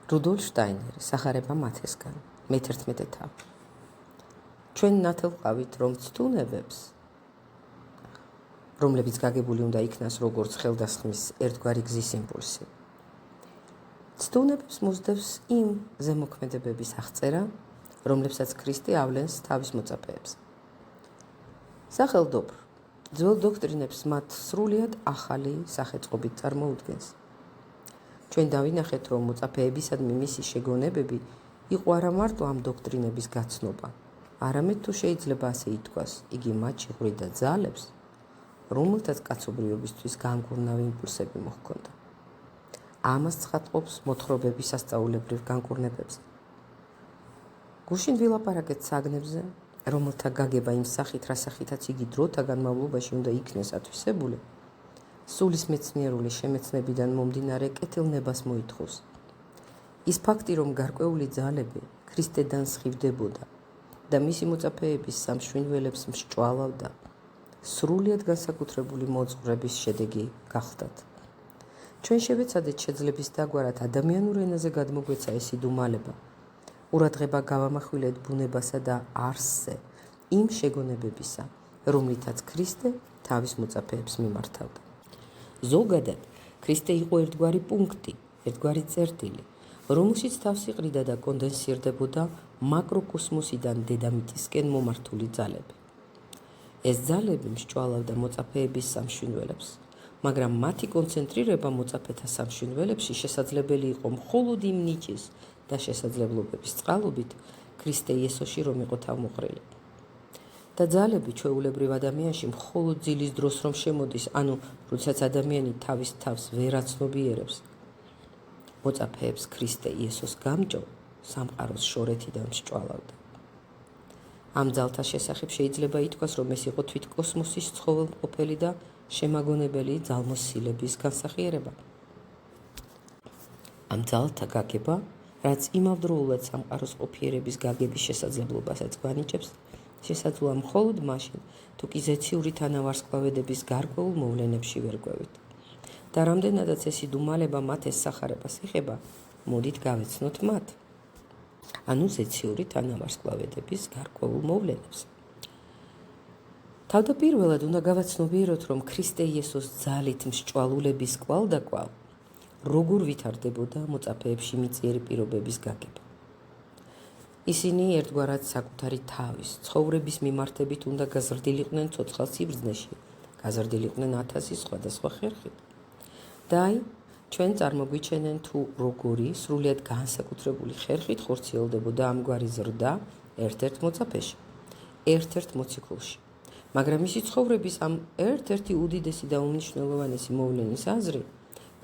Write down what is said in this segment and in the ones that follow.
რუდოლფ შტაინერი, სახარება მათესგან, მე-11 თავი. ჩვენ ნათელყავით, რომ ცდუნებებს, რომლებიც გაგებული უნდა იქნას როგორც ხელდასხმის ერთგვარი გზის იმპულსი, ცდუნებებს მოსდევს იმ ზემოქმედებების აღწერა, რომლებსაც ქრისტე ავლენს თავის მოწაფეებს. სახელმწიფო ძველ დოქტრინებს მათ სრულიად ახალი სახელწყობით წარმოუდგენს. ჩვენ დავინახეთ, რომ მოწაფეებისადმი მისი შეგონებები იყო არა მარტო ამ დოქტრინების გაცნობა, არამედ თუ შეიძლება ასე ითქვას, იგი მათში ღვიდა ძალებს, რომელთაც კაცობრიობისთვის განკურნავი იმპულსები მოჰქონდა. ამას ცხადყოფს მოთხრობების სასწაულებრივ განკურნებებზე. გუშინ ვილაპარაკეთ საგნებზე, რომელთა გაგება იმ სახით, რა სახითაც იგი დროთა განმავლობაში უნდა იქნეს ათვისებული, სულის მეცნიერული შემეცნებიდან მომდინარე კეთილნებას მოითხოვს. ის ფაქტი, რომ გარკვეული ძალები ქრისტედან სხივდებოდა და მისი მოწაფეების სამშვინველებს მსჭვალავდა, სრულიად განსაკუთრებული მოძღვრების შედეგი გახლდათ. ჩვენ შევეცადეთ შეძლების დაგვარად ადამიანურ ენაზე გადმოგვეცა ეს იდუმალება, ყურადღება გავამახვილეთ ბუნებასა და არსზე იმ შეგონებებისა, რომლითაც ქრისტე თავის მოწაფეებს მიმართავდა. ზოგადად, ქრისტე იყო ერთგვარი პუნქტი, ერთგვარი წერტილი, რომელშიც თავს იყრიდა და კონდენსირდებოდა მაკროკოსმოსიდან დედამიწისკენ მომართული ძალები. ეს ძალები მსჭვალავდა მოწაფეების სამშვინველებს, მაგრამ მათი კონცენტრირება მოწაფეთა სამშვინველებში შესაძლებელი იყო მხოლოდ იმ ნიჭის და შესაძლებლობების წყალობით, ქრისტე იესოში რომ იყო თავმოყრილი. და ძალები ჩვეულებრივ ადამიანში მხოლოდ ძილის დროს რომ შემოდის, ანუ როდესაც ადამიანი თავის თავს ვერ აცნობიერებს, მოწაფეებს ქრისტე იესოს გამჭო სამყაროს შორეთიდან მსჭვალავდა. ამ ძალთა შესახებ შეიძლება ითქვას, რომ ეს იყო თვით კოსმოსის ცხოველმყოფელი და შემაგონებელი ძალმოსილების განსახიერება. ამ ძალთა გაგება, რაც იმავდროულად სამყაროს ყოფიერების გაგების შესაძლებლობასაც გვანიჭებს, შესაძლოა მხოლოდ მაშინ, თუ კი ზეციური თანავარსკვლავედების გარკვეულ მოვლენებში ვერ გვევით. და რამდენადაც ეს იდუმალება მათ ეს სახარებას ეხება, მოდით გავეცნოთ მათ. ანუ ზეციური თანავარსკვლავედების გარკვეულ მოვლენებს. თავდაპირველად უნდა გავაცნობიეროთ, რომ ქრისტე იესოს ძალით მსჭვალულების კვალდაკვალ როგორ ვითარდებოდა მოწაფეებში მიწიერი პირობების გაგება. ისინი ერთგვარად საკუთარი თავის, ცხოვრების მიმართებით უნდა გაზრდილიყვნენ ცოცხალ სიბრძნეში, გაზრდილიყვნენ 1000 სხვადასხვა ხერხით. და აი, ჩვენ წარმოგვიჩენენ თუ როგორი სრულიად განსაკუთრებული ხერხით ხორციელდებოდა ამგვარი ზრდა ერთ-ერთ მოწაფეში, ერთ-ერთ მოციქულში. მაგრამ მისი ცხოვრების ამ ერთ-ერთი უდიდესი და უმნიშვნელოვანესი მოვლენის აზრი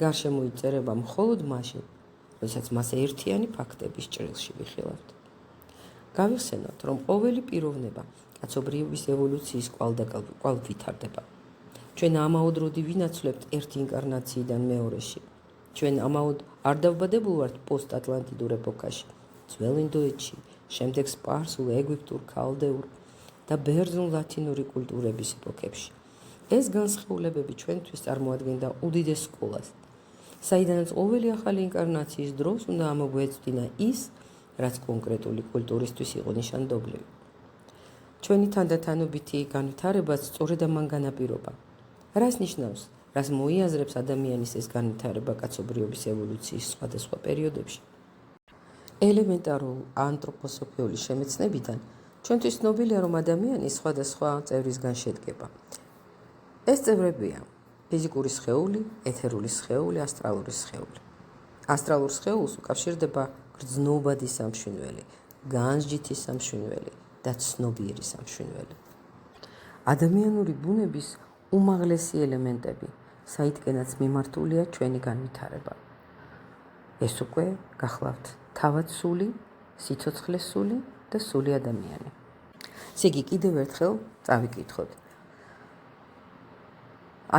გარშემო იწერება მხოლოდ მაშინ, როდესაც მას ერთიანი ფაქტების ჭრილში ვიხილავთ. გავიხსენოთ, რომ ყოველი პიროვნება კაცობრიობის ევოლუციის კვალ ვითარდება. ჩვენ ამაოდ როდი ვინაცვლებთ ერთი ინკარნაციიდან მეორეში. ჩვენ ამაოდ არ დავბადებულ ვართ პოსტ-ატლანტიდურ ეპოქაში, ძველ ინდოეთში, შემდეგ სპარსულ, ეგვიპტურ, ქალდეურ და ბერძნულ ლათინური კულტურების ეპოქებში. ეს განსხეულებები ჩვენთვის წარმოადგენდა უდიდეს სკოლას, საიდანაც ყოველი ახალი ინკარნაციის დროს უნდა ამოგვეწვდინა ის, რაც კონკრეტული კულტურისთვის იყო ნიშანდობლივი. ჩვენი თანდათანობითი განვითარებაც სწორედ ამან განაპირობა. რას ნიშნავს, რას მოიაზრებს ადამიანის ეს განვითარება კაცობრიობის ევოლუციის სხვადასხვა პერიოდებში? ელემენტარულ ანთროპოსოფიული შემეცნებიდან ჩვენთვის ცნობილია, რომ ადამიანი სხვადასხვა წევრისგან შედგება. ეს წევრებია ფიზიკური სხეული, ეთერული სხეული, ასტრალური სხეული. ასტრალურ სხეულს უკავშირდება გრძნობადი სამშვინველი, განსჯითი სამშვინველი და ცნობიერი სამშვინველი. ადამიანური ბუნების უმაღლესი ელემენტები, საიდანაც მიმართულია ჩვენი განვითარება. ეს უკვე გახლავთ თავად სული, სიცოცხლეს სული და სული ადამიანი. ესე იგი, კიდევ ერთხელ წავიკითხოთ.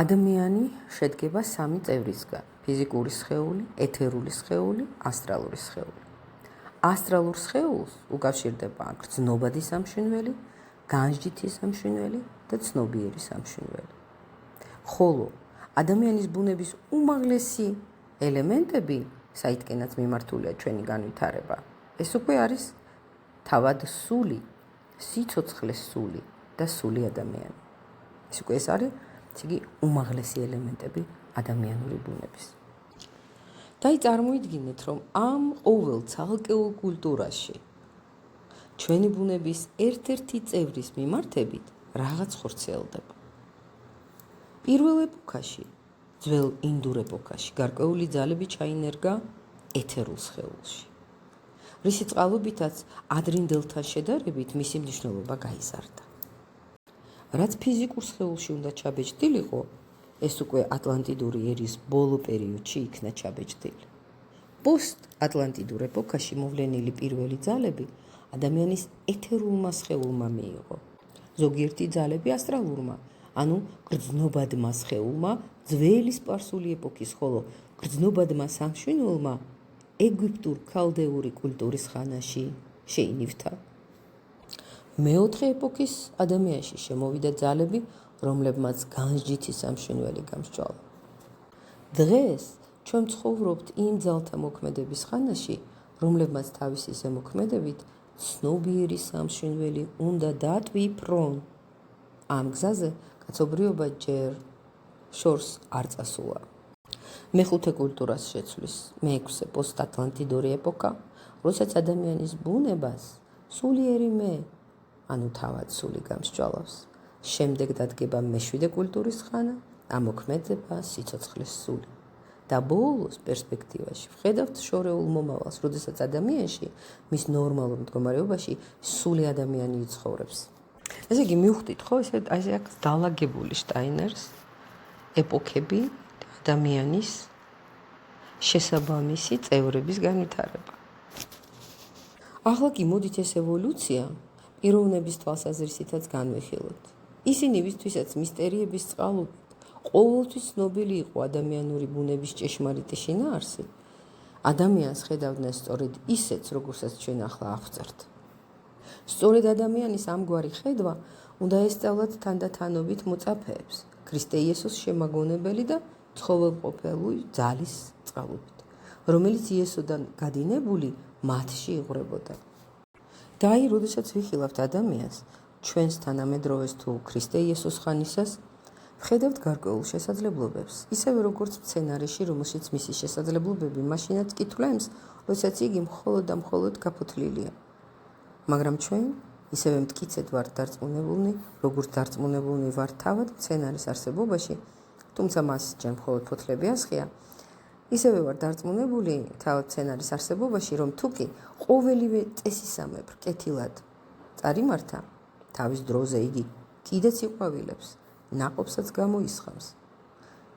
ადამიანი შედგება 3 წევრისგან: ფიზიკური სხეული, ეთერული სხეული, ასტრალური სხეული. ასტრალურ სხეულს უკავშირდება გრძნობადი სამშვინველი, განსჯითი სამშვინველი და ცნობიერი სამშვინველი. ხოლო ადამიანის ბუნების უმაღლესი ელემენტები საითკენაც მიმართულია ჩვენი განვითარება. ეს უკვე არის თავად სული, სიცოცხლეს სული და სული ადამიანი. ეს უკვე ეს არის იგი უმაღლესი ელემენტები ადამიანური ბუნების. და წარმოიდგინეთ, რომ ამ ყოველ ცალკეულ კულტურაში ჩვენი ბუნების ერთ-ერთი წევრის მიმართებით რაღაც ხორციელდება. პირველ ეპოქაში, ძველ ინდურ ეპოქაში, გარკვეული ძალები ჩაინერგა ეთერულ სხეულში, რისი წყალობითაც ადრინდელთან შედარებით მისი მნიშვნელობა გაიზარდა. რაც ფიზიკურ სხეულში უნდა ჩაბეჭდილიყო, ეს უკვე ატლანტიდური ერის ბოლო პერიოდში იქნა ჩაბეჭდილი. პოსტ-ატლანტიდურ ეპოქაში მოვლენილი პირველი ძალები ადამიანის ეთერულმა სხეულმა მიიღო. ზოგიერთი ძალები ასტრალურმა, ანუ გრძნობადმა სხეულმა ძველი სპარსული ეპოქის, ხოლო გრძნობადმა სამშვენივრმა ეგვიპტურ-ქალდეური კულტურის ხანაში შეინივთა. მეოთხე ეპოქის ადამიანში შემოვიდა ძალები, რომლებმაც განსჯითი სამშვენიველი გამსჭვალა. დღეს ჩვენ ცხოვრობთ იმ ძალთა მოქმედების ხანაში, რომლებმაც თავისი ზემოქმედებით ცნობიერი სამშვენიველი უნდა დატვიფრონ. ამ გზაზე კაცობრიობა ჯერ შორს არ წასულა. მეხუთე კულტურას შეცვლის მეექვსე პოსტ-ატლანტიდური ეპოქა, როცა ადამიანის ბუნებას სულიერი მე, ანუ თავად სული გამსჭვალავს. შემდეგ დადგება მეშვიდე კულტურის ხანა, ამოქმედება სიცოცხლის სული. და ბოლოს პერსპექტივაში ვხედავთ შორეულ მომავალს, როდესაც ადამიანში, მის ნორმალურ მდგომარეობაში სული ადამიანი იცხოვრებს. ესე იგი მივხვდით, ხო, ესე აქ დალაგებული შტაინერს ეპოქები ადამიანის შესაბამისი წევრების განვითარება. ახლა კი მოდით ეს ევოლუცია პიროვნების თვალსაზრისითაც განვიხილოთ. ისინი, ვისთვისაც მისტერიების წყალობით ყოველთვის ცნობილი იყო ადამიანური ბუნების ჭეშმარიტი შინაარსი, ადამიანს ხედავდნენ სწორედ ისეც, როგორცაც ჩვენ ახლა აღწერთ. სწორედ ადამიანის ამგვარი ხედვა უნდა ესწავლათ თანდათანობით მოწაფეებს, ქრისტე იესოს შემაგონებელი და ცხოველმყოფელი ძალის წყალობით, რომელიც იესოდან გადინებული მათში იღვრებოდა. და აი, როდესაც ვიხილავთ ადამიანს, ჩვენს თანამედროვეს თუ ქრისტე იესოს ხანისას, ვხედავთ გარკვეულ შესაძლებლობებს, ისევე როგორც სცენარიში, რომელშიც მისი შესაძლებლობები მაშინაც კითხვებს, როდესაც იგი მხოლოდ და მხოლოდ გაფოთლილია. მაგრამ ჩვენ ისევე მტკიცედ ვართ დარწმუნებულნი, როგორც დარწმუნებულნი ვართ თავად სცენარის არსებობაში, თუმცა მას ჯერ მხოლოდ ფოთლები ასხია, ისევე ვართ დარწმუნებული თავად სცენარის არსებობაში, რომ თუკი ყოველივე წესისამებრ კეთილად წარიმართა, თავის დროზე იგი კიდეც იყვავილებს, ნაყოფსაც გამოისხამს.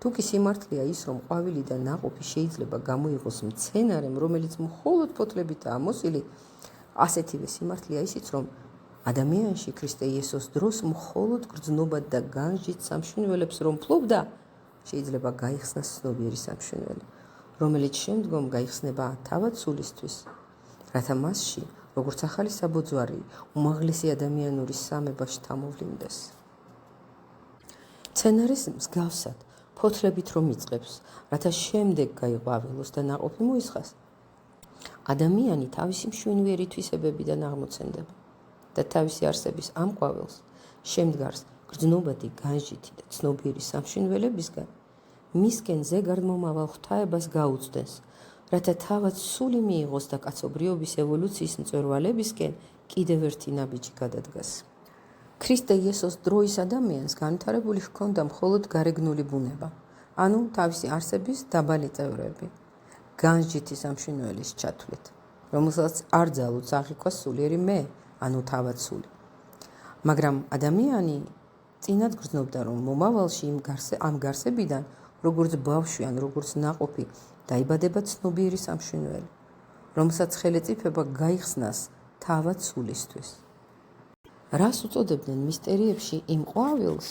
თუკი სიმართლეა ის, რომ ყვავილი და ნაყოფი შეიძლება გამოიღოს მცენარემ, რომელიც მხოლოდ ფოთლებითაა მოსილი, ასეთივე სიმართლეა ისიც, რომ ადამიანში ქრისტე იესოს დროს მხოლოდ გრძნობად და განსჯით სამშვენიველებს რომ ფლობდა, შეიძლება გაიხსნას ცნობიერი სამშვენიველი, რომელიც შემდგომ გაიხსნება თავად სულისთვის, რათა მასში, როგორც ახალი საბოძვარი, უმაღლესი ადამიანური სამება შთამოვლინდეს. სცენარის მსგავსად, ფოთლებით რომ იწყებს, რათა შემდეგ გაიყვავილოს და ნაყოფი მოისხას, ადამიანი თავისი მშვენიერი თვისებებიდან აღმოცენდება და თავისი არსების ამ ყვავილს შემდგარს გრძნობადი, განსჯითი და ცნობიერი სამშვენიველებისგან მისკენ ზეგარდმომავალ ღვთაებას გაუწვდენს, რათა თავად სული მიიღოს და კაცობრიობის ევოლუციის მწვერვალებისკენ კიდევ ერთი ნაბიჯი გადადგას. ქრისტე იესოს დროის ადამიანს განვითარებული ჰქონდა მხოლოდ გარეგნული ბუნება, ანუ თავისი არსების დაბალი წევრები, განსჯითი სამშვენიველის ჩათვლით, რომელსაც არ ძალუց აღიქვა სულიერი მე, ანუ თავად სული. მაგრამ ადამიანი წინად გრძნობდა, რომ მომავალში ამ გარსებიდან, როგორც ბავშვი ან როგორც ნაყოფი, დაიბადება ცნობიერი სამშვენიველი, რომელსაც ხელეწიფება გაიხსნას თავად სულისთვის. რას უწოდებდნენ მისტერიებში იმ ყვავილს,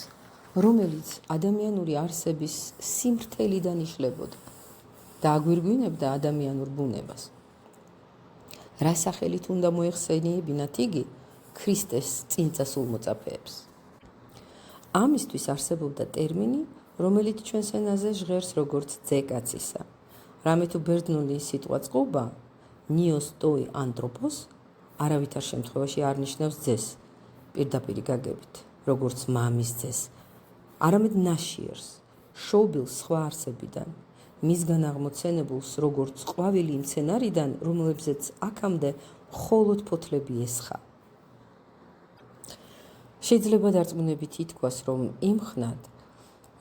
რომელიც ადამიანური არსების სიმრთელიდან იშლებოდა და აგვირგვინებდა ადამიანურ ბუნებას. რა სახელით უნდა მოეხსენიებინათ იგი ქრისტეს წინწასულ მოწაფეებს. ამისთვის არსებობდა ტერმინი, რომელიც ჩვენს ენაზე ჟღერს როგორც ძეკაცისა, რამე თუ ბერძნული სიტყვა წყობა ნიოს ტოი ანთროპოს არავითარ შემთხვევაში არ ნიშნავს ძეს პირდაპირი გაგებით, როგორც მამის ძეს, არამედ ნაშიერს, შობილს სხვა არსებიდან, მისგან აღმოცენებულს, როგორც ყვავილი იმ მცენარიდან, რომლებზეც აქამდე მხოლოდ ფოთლები ესხა. შეიძლება დარწმუნებით ითქვას, რომ იმ ხნად,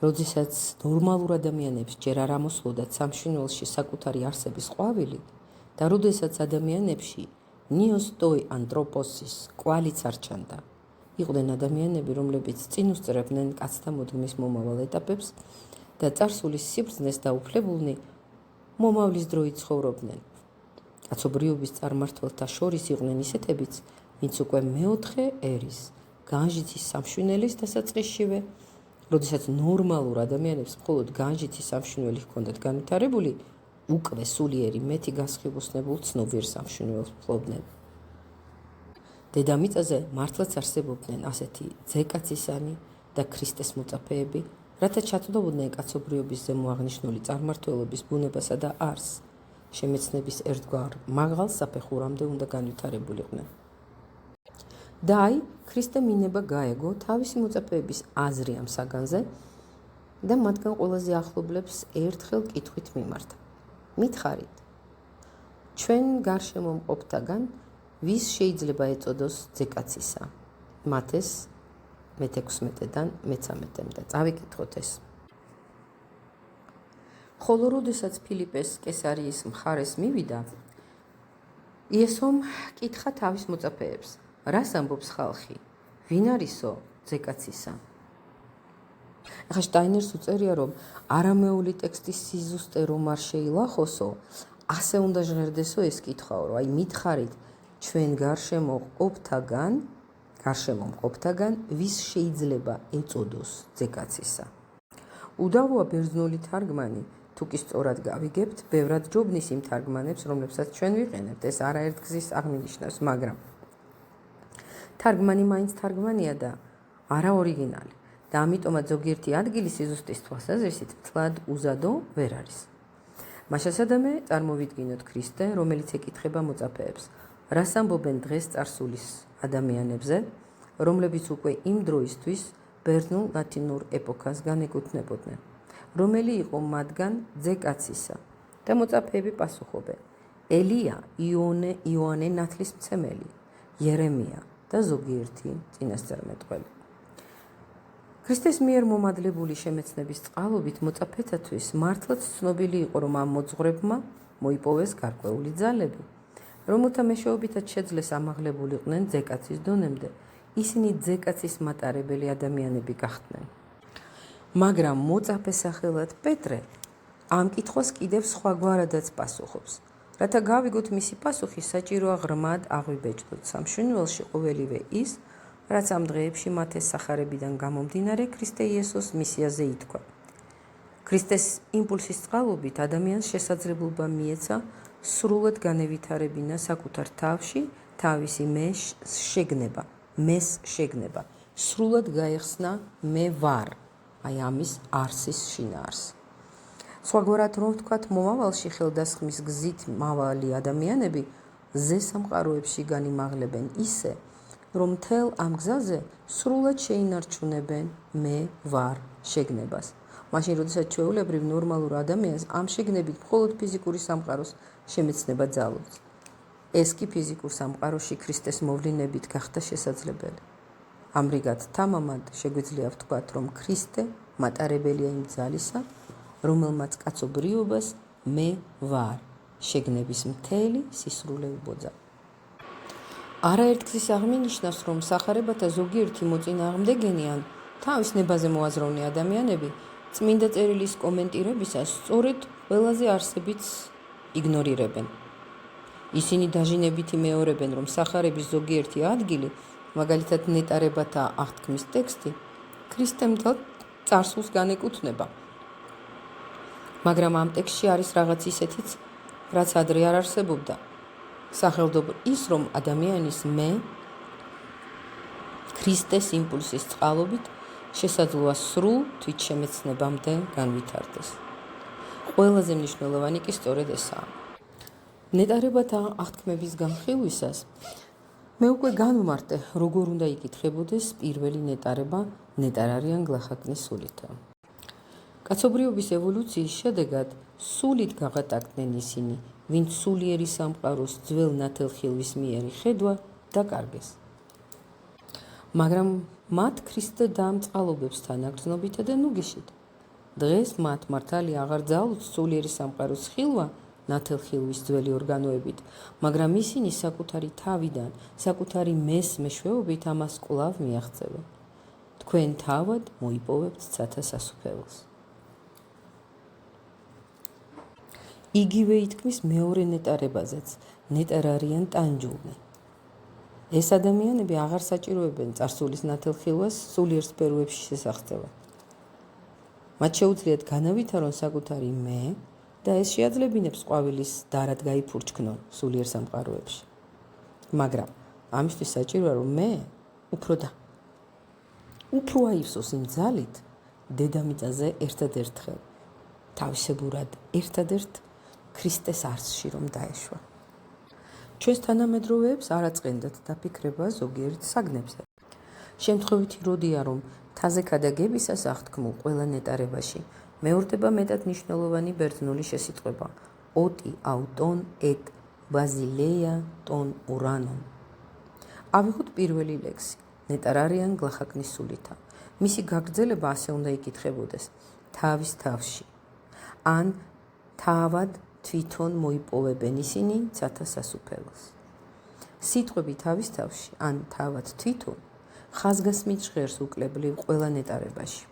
როდესაც ნორმალურ ადამიანებს ჯერ არ ამოსვლოდათ სამშვენიველში საკუთარი არსების ყვავილი და როდესაც ადამიანებში ნიოს ტოი ანთროპოსის კვალიც არ ჩანდა. იყვნენ ადამიანები, რომლებიც წინ უსწრებდნენ კაცთა მოდგმის მომავალ ეტაპებს და წარსულის სიბრძნეს დაუფლებულნი მომავლის დროით ცხოვრობდნენ. კაცობრიობის წარმმართველთა შორის იყვნენ ისეთებიც, ვინც უკვე მეოთხე ერის განჟითის სამშვინელის დასაწყისშივე, როდესაც ნორმალურ ადამიანებს მხოლოდ განჟითის სამშვინელი ჰქონდათ განვითარებული, უკვე სულიერი მეტი გასხივოსნებულ ცნობიერ სამშვინეელს ფლობდნენ. დედამიწაზე მართლაც არსებობდნენ ასეთი ძეკაცისანი და ქრისტეს მოწაფეები, რათა ჩათვლებოდნენ კაცობრიობის ზემოაღნიშნული წარმმართველობის ბუნებასა და არსს, შემეცნების ერთგვარ მაღალ საფეხურამდე უნდა განვითარებულიყვნენ. და აი, ქრისტემ მინება გაეგო თავისი მოწაფეების აზრი ამ საგანზე და მათგან ყველაზე ახლობლებს ერთხელ კითხვით მიმართა. მითხარით, ჩვენ გარშემო მყოფთაგან ვის შეიძლება ეწოდოს ძეკაცისა? მათეს 16-დან 13-მდე. წავიკითხოთ ეს. ხოლო როდესაც ფილიპეს კესარიის მხარეს მივიდა, იესომ კითხა თავის მოწაფეებს, რას ამბობს ხალხი? ვინ არისო ძეკაცისა? ახლა შტაინერს უწერია, რომ არამეული ტექსტის სიზუსტე რომ არ შეილახოსო, ასე უნდა ჟღერდესო ეს კითხვაო, რომ აი მითხარით, ჩვენ გარშემო მყოფთაგან ვის შეიძლება ეწოდოს ძეკაცისა? უდავოა ბერძნული თარგმანი, თუ კი სწორად გავიგებთ, ბევრად ჯობნის იმ თარგმანებს, რომლებსაც ჩვენ ვიყენებთ, ეს არაერთგზის აღნიშნავს, მაგრამ თარგმანი მაინც თარგმანია და არა ორიგინალი და ამიტომაც ზოგიერთი ადგილი სიზუსტის თვალსაზრისით მთლად უზადო ვერ არის. მაშასადამე წარმოვიდგინოთ ქრისტე, რომელიც ეკითხება მოწაფეებს, რას ამბობენ დღეს წარსულის ადამიანებზე, რომლებიც უკვე იმ დროისთვის ბერძნულ ლათინურ ეპოქას განეკუთვნებოდნენ, რომელი იყო მათგან ძეკაცისა და მოწაფეები პასუხობენ, ელია, იოანე ნათლისმცემელი, იერემია და ზოგიერთი წინასწარმეტყველი. ქრისტეს მიერ მომადლებული შემეცნების წყალობით მოწაფეთათვის მართლაც ცნობილი იყო, რომ ამ მოძღვრებმა მოიპოვეს გარკვეული ძალები, რომელთა მეშვეობითაც შეძლეს ამაღლებულიყვნენ ძეკაცის დონემდე, ისინი ძეკაცის მატარებელი ადამიანები გახდნენ. მაგრამ მოწაფე სახელად პეტრე ამ კითხვას კიდევ სხვაგვარადაც პასუხობს. რათა გავიგოთ მისი პასუხი, საჭიროა ღრმად აღვიბეჭდოთ სამშვენიველში ყოველივე ის, რაც ამ დღეებში მათეს სახარებიდან გამომდინარე ქრისტე იესოს მისიაზე ითქვა. ქრისტეს იმპულსის წყალობით ადამიანს შესაძლებლობა მიეცა სრულად განევითარებინა საკუთარ თავში თავისი მეს შეგნება, სრულად გაეხსნა მე ვარ, აი ამის არსის შინაარსს. სხვაგვარად რომ ვთქვათ, მომავალში ხელდასხმის გზით მავალი ადამიანები ზესამყაროებში განიმაღლებენ ისე, რომ მთელ ამ გზაზე სრულად შეინარჩუნებენ მე ვარ შეგნებას. მაშინ, როდესაც ჩვეულებრივ ნორმალურ ადამიანს ამ შეგნებით მხოლოდ ფიზიკური სამყაროს შემეცნება ძალობს. ეს კი ფიზიკურ სამყაროში ქრისტეს მოვლენებით გახდა შესაძლებელი. ამრიგად, თამამად შეგვიძლია ვთქვათ, რომ ქრისტე მატარებელია იმ ძალისა, რომელმაც კაცობრიობას მე ვარ შეგნების მთელი სისრულე უბოძა. არაერთგზის აღმინიშნავს, რომ სახარებათა ზოგიერთი მოწინააღმდეგენი ან თავის ნებაზე მოაზროვნე ადამიანები წმინდა წერილის კომენტირებისას სწორედ ყველაზე არსებით იგნორირებენ. ისინი დაჟინებით იმეორებენ, რომ სახარების ზოგიერთი ადგილი, მაგალითად ნეტარებათა აღთქმის ტექსტი, ქრისტემდელ წარსულს განეკუთვნება. მაგრამ ამ ტექსტში არის რაღაც ისეთიც, რაც ადრე არ არსებობდა. სახელდობ ის, რომ ადამიანის მე ქრისტეს იმპულსის წყალობით შესაძლოა სრულ თვითშემეცნებამდე განვითარდეს. ყველაზე მნიშვნელოვანი კი სწორედ ესაა. ნეტარებათა აღთქმების განხილვისას მე უკვე განვმარტე, როგორ უნდა იკითხებოდეს პირველი ნეტარება ნეტარ არიან გლახაკნის სულით. კაცობრიობის ევოლუციის შედეგად სულით გაღატაკდნენ ისინი, ვინც სულიერი სამყაროს ძველ ნათელხილვის მიერი ხედვა დაკარგეს. მაგრამ მათ ქრისტე დამწყალობებს თანაგრძნობითადან უგიშით. დღეს მათ მართალი აღარ ძალუთ სულიერი სამყაროს ხილვა ნათელხილვის ძველი ორგანოებით, მაგრამ ისინი საკუთარი თავიდან, საკუთარი მესმეშვეობით ამას კვლავ მიაღწევენ. თქვენ თავად მოიპოვებთ ცათა სასუფეველს. იგივე ითქმის მეორე ნეტარებაზეც, ნეტარ არიან ტანჯულნი. ეს ადამიანები აღარ საჭიროებენ წარსულის ნათელხილვას სულიერ სფეროებში შესაღწევად. მათ შეუძლიათ განავითარონ საკუთარი მე და ეს შეაძლებინებს ყვავილის დარად გაიფურჩქნონ სულიერ სამყაროებში. მაგრამ ამისთვის საჭიროა, რომ მე უფრო აივსოს იმ ძალით დედამიწაზე ერთადერთხელ, თავისებურად ერთადერთ ქრისტეს არსში რომ დაეშვა. ჩვენს თანამედროვეებს არ აწყენდათ დაფიქრება ზოგიერთ საგნებზე. შემთხვევითი როდია, რომ თაზე ქადაგებისას აღთქმულ ყველა ნეტარებაში მეორდება მეტად მნიშვნელოვანი ბერძნული შესიტყვება ოტი აუტონ ეტ ბაზილეა ტონ ურანონ. ავიღოთ პირველი ლექსი, ნეტარ არიან გლახაკნის სულითა. მისი გაგრძელება ასე უნდა იკითხებოდეს თავის თავში. ან თავად თვითონ მოიპოვებენ ისინი ცათა სასუფეველს. სიტყვები თავის თავში, ან თავად თვითონ ხაზგასმით ჟღერს უკლებლივ ყველა ნეტარებაში.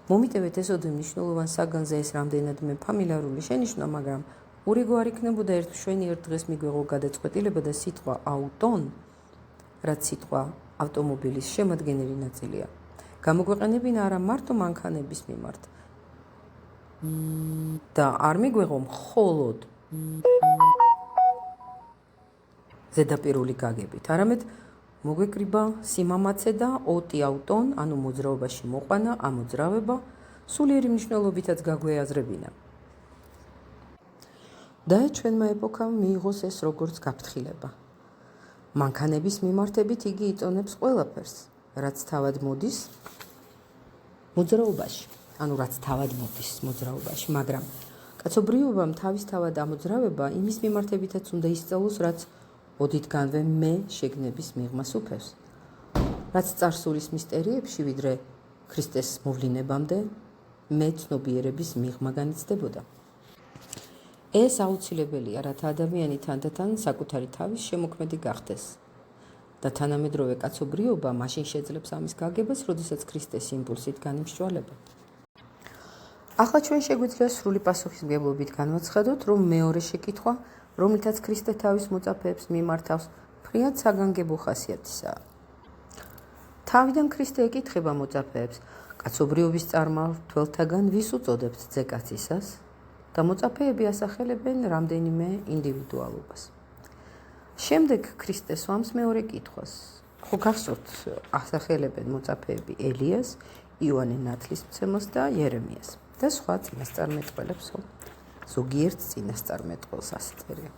მომიტევეთ ესოდე მნიშვნელოვან საგანზე ეს რამდენადმე ფამილარული შენიშვნა, მაგრამ ურიგო არ იქნებოდა ერთ მშვენიერ დღეს მიგვეღო გადაწყვეტილება და სიტყვა აუტონ, რაც სიტყვა ავტომობილის შემადგენელი ნაწილია, გამოგვეყენებინა არა მარტო მანქანების მიმართ და არ მიგვეღო მხოლოდ ზედაპირული გაგებით, არამედ მოგვეკრიბა სიმამაცე და ოტი აუტონ, ანუ მოძრაობაში მოყვანა, ამოძრავება, სულიერი მნიშვნელობითაც გაგვეაზრებინა. და ჩვენმა ეპოქამ მიიღოს ეს როგორც გაფრთხილება. მანქანების მიმართებით იგი იწონებს ყველაფერს, რაც თავად მოდის მოძრაობაში, მაგრამ კაცობრიობამ თავისთავად ამოძრავება იმის მიმართებითაც უნდა ისწავლოს, რაც ოდითგანვე მე შეგნების მიღმას უფევს, რაც წარსულის მისტერიებში ვიდრე ქრისტეს მოვლინებამდე მე ცნობიერების მიღმა განიცდებოდა. ეს აუცილებელია, რათა ადამიანი თანდათან საკუთარი თავის შემოქმედი გახდეს და თანამედროვე კაცობრიობა მაშინ შეძლებს ამის გაგებას, როდესაც ქრისტეს იმპულსით განიმსჯვალება. ახლა ჩვენ შეგვიძლია სრული პასუხისმგებლობით განვაცხადოთ, რომ მეორე შეკითხვა, რომლითაც ქრისტე თავის მოწაფეებს მიმართავს, ფრიად საგანგებო ხასიათისაა. თავიდან ქრისტე ეკითხება მოწაფეებს, კაცობრიობის წარმმართველთაგან ვის უწოდებთ ძეკაცისას? და მოწაფეები ასახელებენ რამდენიმე ინდივიდუალობას. შემდეგ ქრისტე სვამს მეორე კითხვას. ხო გახსოვთ, ასახელებენ მოწაფეები ელიას, იოანე ნათლისმცემელს და იერემიას და სხვა წინასწარმეტყველებს, ზოგიერთ წინასწარმეტყველს ასე წერია.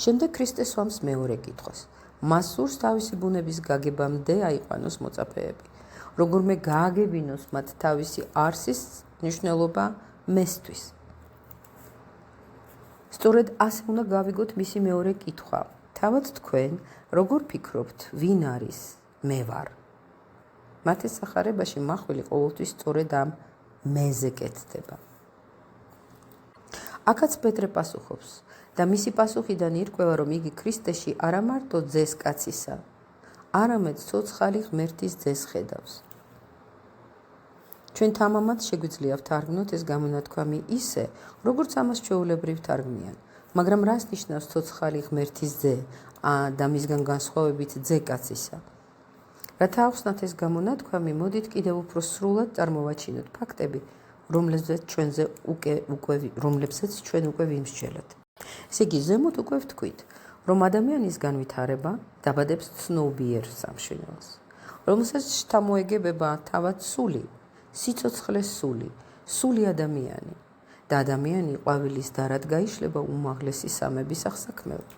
შემდეგ ქრისტე სვამს მეორე კითხვას. მას სურს თავისი ბუნების გაგებამდე აიყვანოს მოწაფეები, როგორმე გააგებინოს მათ თავისი არსის მნიშვნელობა მესთვის. სწორედ ასე უნდა გავიგოთ მისი მეორე კითხვა. თავად თქვენ როგორ ფიქრობთ, ვინ არის მე ვარ? მათეს სახარებაში მახვილი ყოველთვის სწორედ ამ მეზე კეთდება. აქაც პეტრე პასუხობს და მისი პასუხიდან ირკვევა, რომ იგი ქრისტეში არა მარტო ძეს კაცისა, არამედ ცოცხალი ღმერთის ძეს ხედავს. ჩვენ თამამად შეგვიძლია ვთარგმნოთ ეს გამონათქვამი ისე, როგორც ამას ჩვეულებრივ თარგმნიან, მაგრამ რას ნიშნავს ცოცხალი ღმერთის ძე და მისგან განსხვავებით ძე კაცისა? რათა ავხსნათ ეს გამონათქვამი, მოდით კიდევ უფრო სრულად წარმოვაჩინოთ ფაქტები, რომლებზეც ჩვენ უკვე ვიმსჯელეთ. ესე იგი, ზემოთ უკვე ვთქვით, რომ ადამიანის განვითარება დაბადებს ცნობიერ სამშვიდობოს, რომელსაც შთამოეგებება თავად სული, სიცოცხლე სული ადამიანი და ადამიანი ყვავილის დარად გაიშლება უმაღლესი სამების აღსაქმეოდ.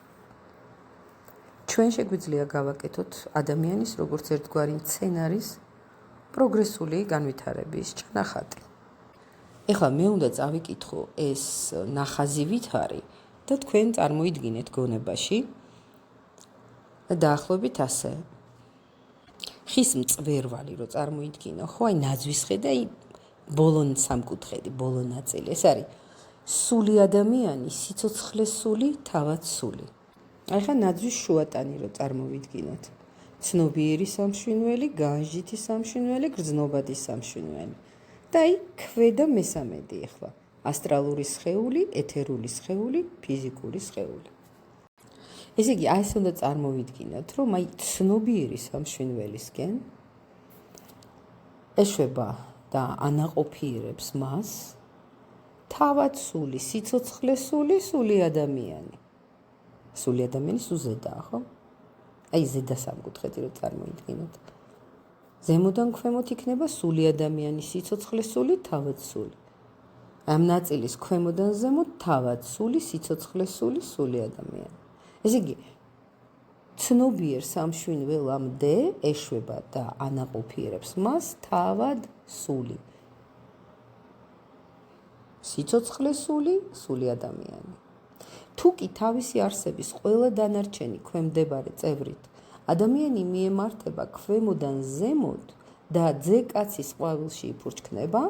ჩვენ შეგვიძლია გავაკეთოთ ადამიანის როგორც ერთგვარი მცენარის პროგრესული განვითარების ჩანახატი. ეხლა მე უნდა წავიკითხო ეს ნახაზი ვითარი და თქვენ წარმოიდგინეთ გონებაში დაახლოებით ასე. ხის მწვერვალი რო წარმოიდგინო, ხო, აი ნაძვის ხე და ბოლონ სამკუთხედი, ბოლო ნაწილი. ეს არის სული ადამიანი, სიცოცხლეს სული, თავად სული. აი ხა ნაძვის შუატანი რო წარმოვიდგინოთ. ცნობიერი სამშვინველი, განჟითი სამშვინველი, გრძნობადი სამშვინველი. და აი ქვედა მესამედი ეხლა. ასტრალური სხეული, ეთერული სხეული, ფიზიკური სხეული. ესე იგი, აი ეს უნდა წარმოვიდგინოთ, რომ აი ცნობიერი სამშვინველისკენ ეშვება და ანაყოფიერებს მას თავად სული, სიცოცხლეს სული, სული ადამიანი. სული ადამიანის უზედაა, ხო? აი ზედა სამკუთხედი რო წარმოიდგინოთ. ზემოდან ქვემოთ იქნება სული ადამიანი, სიცოცხლეს სული, თავად სული. ამ ნაწილის ქვემოდან ზემოთ თავად სული, სიცოცხლეს სული, სული ადამიანი. ესე იგი, ცნობიერ სამშვინველამდე ეშვება და ანაყოფიერებს მას თავად სული. სიცოცხლეს სული, სული ადამიანი. თუ კი თავისი არსების ყველა დანარჩენი ქვემდებარე წევრით ადამიანი მიემართება ქვემოდან ზემოთ და ძე-კაცის ყვავილში იფურჩქნება,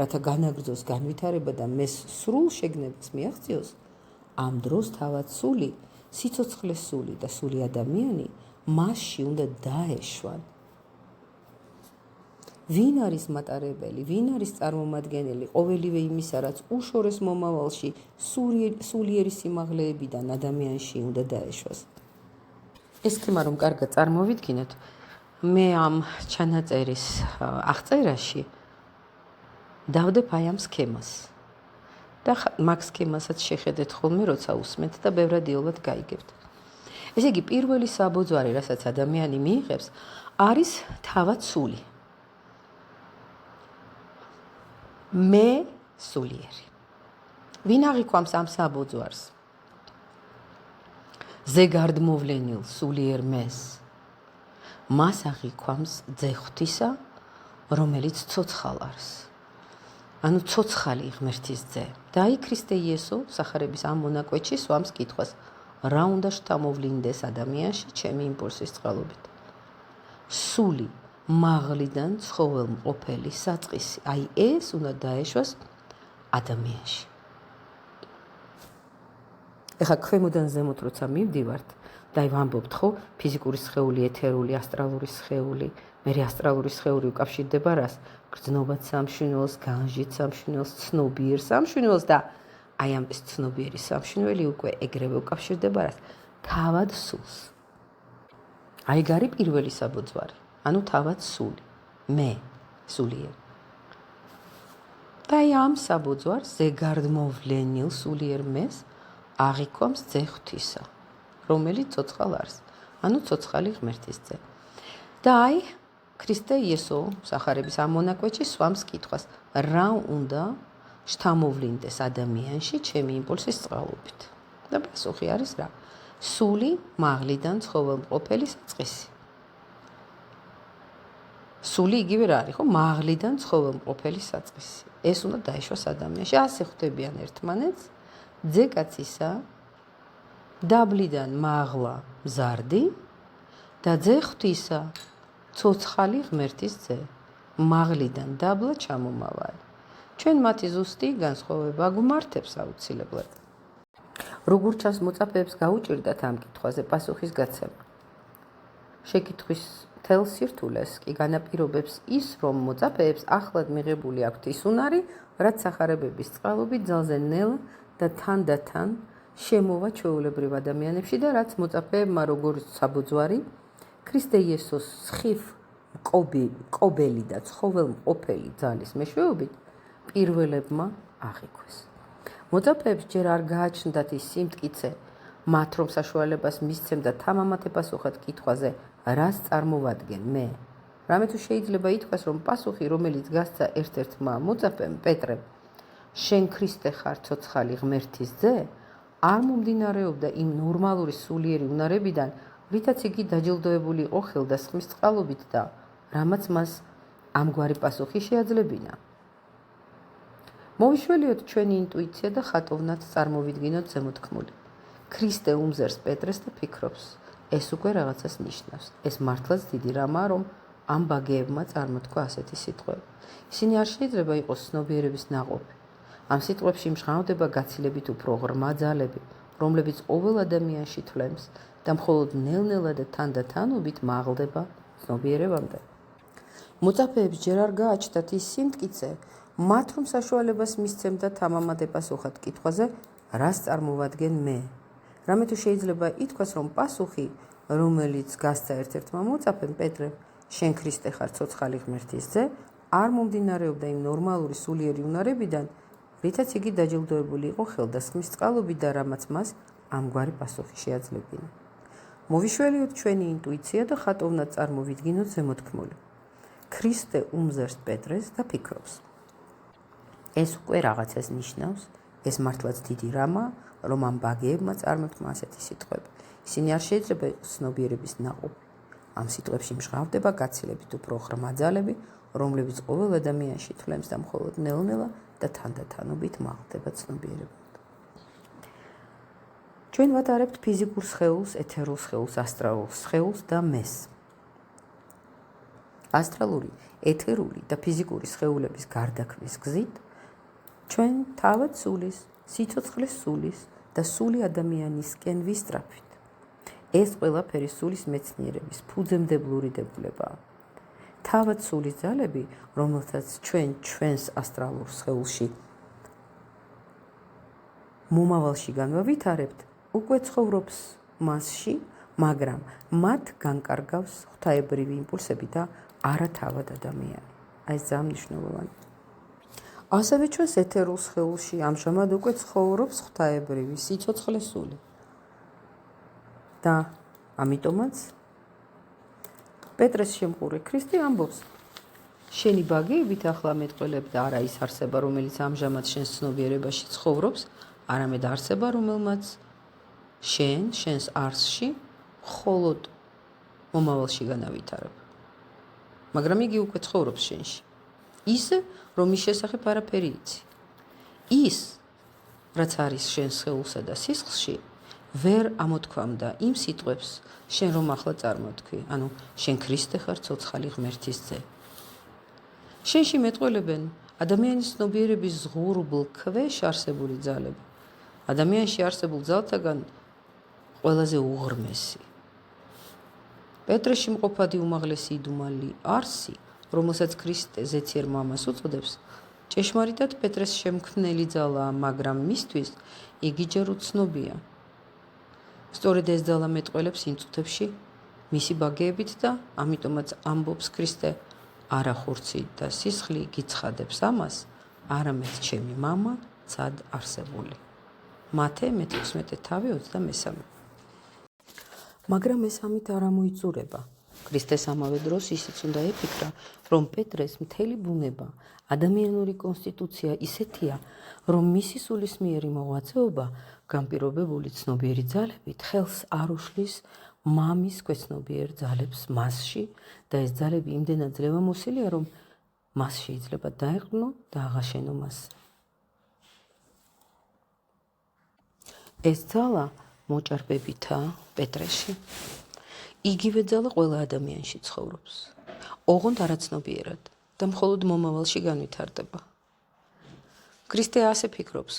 რათა განაგრძოს განვითარება და მეს სრულ შეგნებას მიაღწიოს, ამ დროს თავად სული, სიცოცხლეს სული და სული ადამიანი მასში უნდა დაეშვან. ვინ არის მატარებელი, ვინ არის წარმომადგენელი ყოველივე იმისა, რაც უშორეს მომავალში სულიერი სიმაღლეებიდან ადამიანში უნდა დაეშვას. ეს სქემა რომ კარგად წარმოვიდგინოთ, მე ამ ჩანაწერის აღწერაში დავდებ აი ამ სქემას. და მაგ სქემასაც შეხედეთ ხოლმე, როცა უსმენთ და ბევრად იოლად გაიგებთ. ესე იგი, პირველი საბოძვარი, რასაც ადამიანი მიიღებს, არის თავად სული. მე სულიერი. ვინ აღიქვამს ამ საბოძვარს? ზეგარდმოვლენილ სულიერ მეს. მას აღიქვამს ძე ღვთისა, რომელიც ცოცხალ არის. ანუ ცოცხალი ღმერთის ძე. და აი ქრისტე იესო სახარების ამ მონაკვეთში სვამს კითხვას, რა უნდა შთამოვლინდეს ადამიანში ჩემი იმპულსის წყალობით. სული, მაღლიდან ცხოველმყოფელი საწყისი, აი ეს უნდა დაეშვას ადამიანში. ეხლა ქვემოდან ზემოთ როცა მივდივართ და აი ვამბობთ, ხო, ფიზიკური სხეული, ეთერული, ასტრალური სხეული, მერე ასტრალური სხეული უკავშირდება რას? გრძნობად სამშვინველს, განჟით სამშვინველს, ცნობიერ სამშვინველს და აი ამ ეს ცნობიერი სამშვინველი უკვე ეგრევე უკავშირდება რას? თავად სულს. აი გარი პირველი საბოძვარი, ანუ თავად სული, მე სულიერი. და აი ამ საბოძვარს ზეგარდმოვლენილ სულიერ მეს აღიქვამს ძე ღვთისა, რომელიც ცოცხალ არის, ანუ ცოცხალი ღმერთის ძე. და აი ქრისტე იესო სახარების ამ მონაკვეთში სვამს კითხვას, რა უნდა შთამოვლინდეს ადამიანში ჩემი იმპულსის წყალობით. და პასუხი არის რა? სული, მაღლიდან ცხოველმყოფელი საწყისი. სული იგივე რა არის, ხო? მაღლიდან ცხოველმყოფელი საწყისი. ეს უნდა დაეშვას ადამიანში. ასე ხვდებიან ერთმანეთს ძე-კაცისა, დაბლიდან მაღლა მზარდი და ძე ღვთისა, ცოცხალი ღმერთის ძე, მაღლიდან დაბლა ჩამომავალი. ჩვენ მათი ზუსტი განსხვავება გვმართებს აუცილებლად. როგორ ჩანს მოწაფეებს გაუჭირდათ ამ კითხვაზე პასუხის გაცემა. შეკითხვის მთელ სირთულეს კი განაპირობებს ის, რომ მოწაფეებს ახლად მიღებული აქვთ ის უნარი, რაც სახარებების წყალობით ძალზე ნელა და თანდათან შემოვა ჩვეულებრივ ადამიანებში და რაც მოწაფეებმა როგორც საბოძვარი ქრისტე იესოს სხივ მკობელი და ცხოველმყოფელი ძალის მეშვეობით პირველებმა აღიქვეს. მოწაფეებს ჯერ არ გააჩნდათ ის სიმტკიცე, მათ რომ საშუალებას მისცემდა თამამად ეპასუხათ კითხვაზე, რას წარმოვადგენ მე. რამე თუ შეიძლება ითქვას, რომ პასუხი, რომელიც გასცა ერთ-ერთმა მოწაფემ პეტრემ, შენ ქრისტე ხარ ცოცხალი ღმერთის ძე, არ მომდინარეობდა იმ ნორმალური სულიერი უნარებიდან, რითაც იგი დაჯილდოებული იყო ხელდასხმის წყალობით და რამაც მას ამგვარი პასუხი შეაძლებინა. მოვიშველიოთ ჩვენი ინტუიცია და ხატოვნად წარმოვიდგინოთ ზემოთქმული. ქრისტე უმზერს პეტრეს და ფიქრობს, ეს უკვე რაღაცას ნიშნავს. ეს მართლაც დიდი რამაა, რომ ამ ბაგეებმა წარმოთქვა ასეთი სიტყვები. ისინი არ შეიძლება იყოს ცნობიერების ნაყოფი. ამ სიტყვებში მჟღავნდება გაცილებით უფრო ღრმა ძალები, რომლებიც ყოველ ადამიანში თვლემს და მხოლოდ ნელ-ნელა და თანდათანობით მაღლდება ცნობიერებამდე. მოწაფეებს ჯერ არ გააჩნდათ ის სიმტკიცე, მათ რომ საშუალებას მისცემდათ ამამად ეპასუხათ კითხვაზე, რას წარმოვადგენ მე. რამე თუ შეიძლება ითქვას, რომ პასუხი, რომელიც გასცა ერთ-ერთმა მოწაფემ პეტრემ, შენ ქრისტე ხარ ცოცხალი ღმერთის ძე, არ მომდინარეობდა იმ ნორმალური სულიერი უნარებიდან, რითაც იგი დაჯილდოებული იყო ხელდასხმის წყალობით და რამაც მას ამგვარი პასუხი შეაძლებინა. მოვიშველიოთ ჩვენი ინტუიცია და ხატოვნად წარმოვიდგინოთ ზემოთქმული. ქრისტე უმზერს პეტრეს და ფიქრობს, ეს უკვე რაღაცას ნიშნავს, ეს მართლაც დიდი რამაა, რომ ამ ბაგეებმა წარმოთქვა ასეთი სიტყვები. ისინი არ შეიძლება იყოს ცნობიერების ნაყოფი. ამ სიტყვებში მჟღავნდება გაცილებით უფრო ღრმა ძალები, რომლებიც ყოველ ადამიანში თვლემს და მხოლოდ ნელ-ნელა და თანდათანობით მაღლდება ცნობიერებამდე. ჩვენ ვატარებთ ფიზიკურ სხეულს, ეთერულ სხეულს, ასტრალურ სხეულს და მეს. ასტრალური, ეთერული და ფიზიკური სხეულების გარდაქმნის გზით ჩვენ თავად სულის, სიცოცხლეს სულის და სული ადამიანისკენ ვისწრაფვით. ეს ყველაფერი სულის მეცნიერების ფუძემდებლური დებულებაა. თავად სულის ძალები, რომელთაც ჩვენს ასტრალურ სხეულში მომავალში განვავითარებთ, უკვე ცხოვრობს მასში, მაგრამ მათ განკარგავს ღვთაებრივი იმპულსები და არა თავად ადამიანი. აი ეს ძალიან მნიშვნელოვანია. ასევე ჩვენს ეთერულ სხეულში ამჟამად უკვე ცხოვრობს ღვთაებრივი სიცოცხლეს სული. და ამიტომაც პეტრეს შემყური ქრისტე ამბობს, შენი ბაგეებით ახლა მეტყველებ და არა ის არსება, რომელიც ამჟამად შენს ცნობიერებაში ცხოვრობს, არამედ არსება, რომელმაც შენს არსში მხოლოდ მომავალში განავითარებ. მაგრამ იგი უკვე ცხოვრობს შენში. ისე, რომ ის შესახებ არაფერი იცი. ის, რაც არის შენ სხეულსა და სისხლში, ვერ ამოთქვამდა იმ სიტყვებს, შენ რომ ახლა წარმოთქვი, ანუ შენ ქრისტე ხარ ცოცხალი ღმერთის ძე. შენში მეტყველებენ ადამიანის ცნობიერების ზღურბლ ქვეშ არსებული ძალები. ადამიანში არსებულ ძალთაგან ყველაზე უღრმესი. პეტრეში მყოფადი უმაღლესი იდუმალი არსი, რომელსაც ქრისტე ზეციერ მამას უწოდებს, ჭეშმარიტად პეტრეს შემქმნელი ძალაა, მაგრამ მისთვის იგი ჯერ უცნობია. სწორედ ეს ძალა მეტყველებს იმ წუთებში მისი ბაგეებით და ამიტომაც ამბობს ქრისტე, არა ხურცი და სისხლი გიცხადებს ამას, არამედ ჩემი მამა ცად არსებული. მათე 16:23. მაგრამ ეს ამით არ ამოიწურება. ქრისტეს ამავე დროს ისიც უნდა ეფიქრა, რომ პეტრეს მთელი ბუნება, ადამიანური კონსტიტუცია ისეთია, რომ მისი სულისმიერი მოღვაწეობა, განპირობებული ცნობიერი ძალებით, ხელს არ უშლის მამის ქვეცნობიერ ძალებს მასში და ეს ძალები იმდენად ძლევამოსილია, რომ მას შეიძლება დაეყრდნო და აღაშენო მასზე. ეს ძალა მოჭარბებითაა პეტრეში. იგივე ძალა ყველა ადამიანში ცხოვრობს. ოღონდ არაცნობიერად და მხოლოდ მომავალში განვითარდება. ქრისტე ასე ფიქრობს.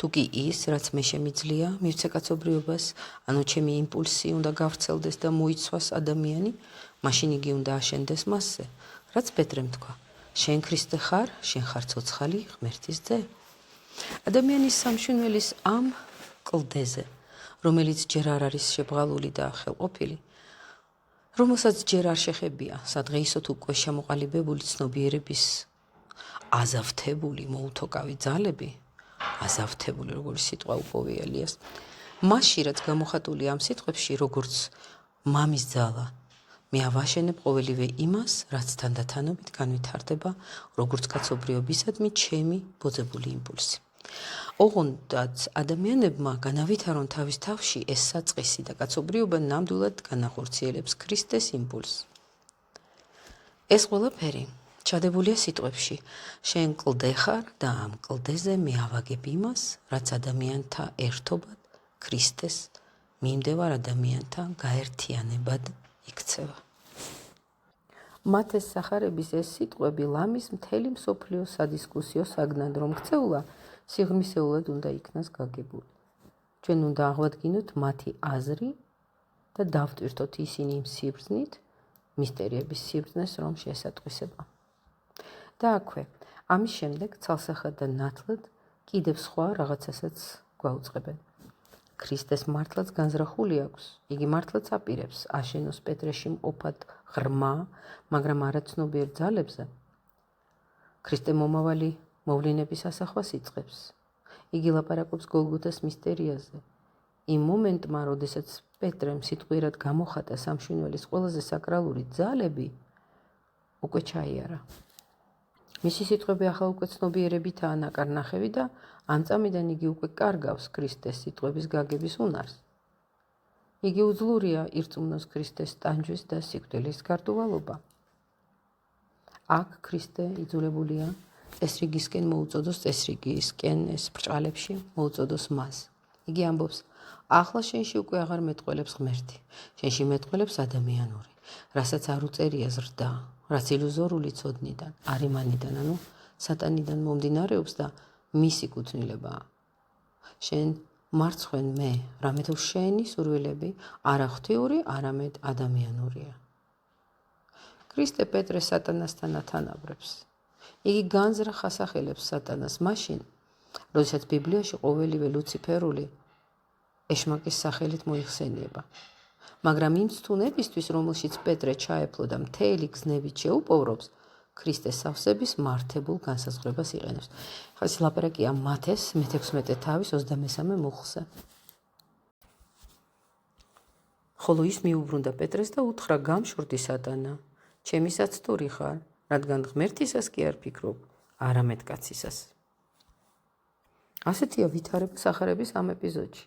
თუ კი ის, რაც მე შემიძლია, მივცე კაცობრიობას, ანუ ჩემი იმპულსი უნდა გავრცელდეს და მოიცვას ადამიანი, მაშინ იგი უნდა აშენდეს მასზე, რაც პეტრემ თქვა. შენ ქრისტე ხარ, შენ ხარ ცოცხალი ღმერთის ძე. ადამიანის სამშვენელის ამ კლდეზე, რომელიც ჯერ არ არის შებრალული და ხელყოფილი, რომელსაც ჯერ არ შეხებია სადღეისოდ უკვე შემოყალიბებული ცნობიერების აზავთებული მოუთოკავი ძალები, აზავთებული როგორც სიტყვა უპოვია ელიას, მასში რაც გამოხატული ამ სიტყვებში როგორც მამის ძალა, მე ავაშენებ ყოველივე იმას, რაც თანდათანობით განვითარდება, როგორც კაცობრიობისადმი ჩემი ბოძებული იმპულსი. ოღონდაც ადამიანებმა განავითარონ თავის თავში ეს საწყისი და კაცობრიობა ნამდვილად განახორციელებს ქრისტეს იმპულსს. ეს ყველაფერი ჩადებულია სიტყვებში: შენ კლდე ხარ და ამ კლდეზე მე ავაგებ იმას, რაც ადამიანთა ერთობად ქრისტეს მიმდევარ ადამიანთა გაერთიანებად იქცევა. მათეს სახარების ეს სიტყვები ლამის მთელი მსოფლიო სადისკუსიო საგნად რომ ქცეულა, სიღრმისეულად უნდა იქნას გაგებული. ჩვენ უნდა აღვადგინოთ მათი აზრი და დავტვირთოთ ისინი იმ სიბრძნით, მისტერიების სიბრძნეს რომ შეესატყვისება. და აქვე, ამის შემდეგ ცალსახად და ნათლად კიდევ სხვა რაღაცასაც გვაუწყებენ. ქრისტეს მართლაც განზრახული აქვს, იგი მართლაც აპირებს აშენოს პეტრეში მყოფად ღრმა, მაგრამ არაცნობიერ ძალებზე. ქრისტე მომავალი მოვლენების ასახვას იწყებს. იგი ლაპარაკობს გოლგოთას მისტერიაზე. იმ მომენტმა, როდესაც პეტრემ სიტყვიერად გამოხატა სამშვენველის ყველაზე საკრალური ძალები, უკვე ჩაიარა. მისი სიტყვები ახლა უკვე ცნობიერებითაა ნაკარნახევი და ამ წამიდან იგი უკვე კარგავს ქრისტეს სიტყვების გაგების უნარს. იგი უძლურია ირწმუნოს ქრისტეს ტანჯვის და სიკვდილის გარდუვალობა. აქ ქრისტე იძულებულია წესრიგისკენ მოუწოდოს წესრიგისკენ ეს ბრჭყალებში მოუწოდოს მას. იგი ამბობს: ახლა შენში უკვე აღარ მეტყველებს ღმერთი, შენში მეტყველებს ადამიანური, რასაც არ უწერია ზრდა, რაც ილუზორული ცოდნიდან, არიმანიდან, ანუ სატანიდან მომდინარეობს და მისი კუთვნილებაა. შენ მარცხვენ მე, რამე თუ შენი სურვილები არა ღვთიური, არამედ ადამიანურია. ქრისტე პეტრეს სატანასთან ათანაბრებს. იგი განზრახ ასახელებს სატანას მაშინ, როდესაც ბიბლიაში ყოველივე ლუციფერული ეშმაკის სახელით მოიხსენიება. მაგრამ იმ სტუნებისთვის, რომელშიც პეტრე ჩაეფლო და მთელი გზნებით შეუპოვრობს, ქრისტეს სავსების მართებულ განსაზღვრებას იყენებს. ხა ეს ლაპარაკია მათეს მე-16 თავის 23 მუხლზე. ხოლო ის მიუბრუნდა პეტრეს და უთხრა: გამშურდი სატანა, ჩემისაც თური ხარ, რადგან ღმერთისას კი არ ფიქრობ, არამედ კაცისას. ასეთია ვითარება სახარების ამ ეპიზოდში.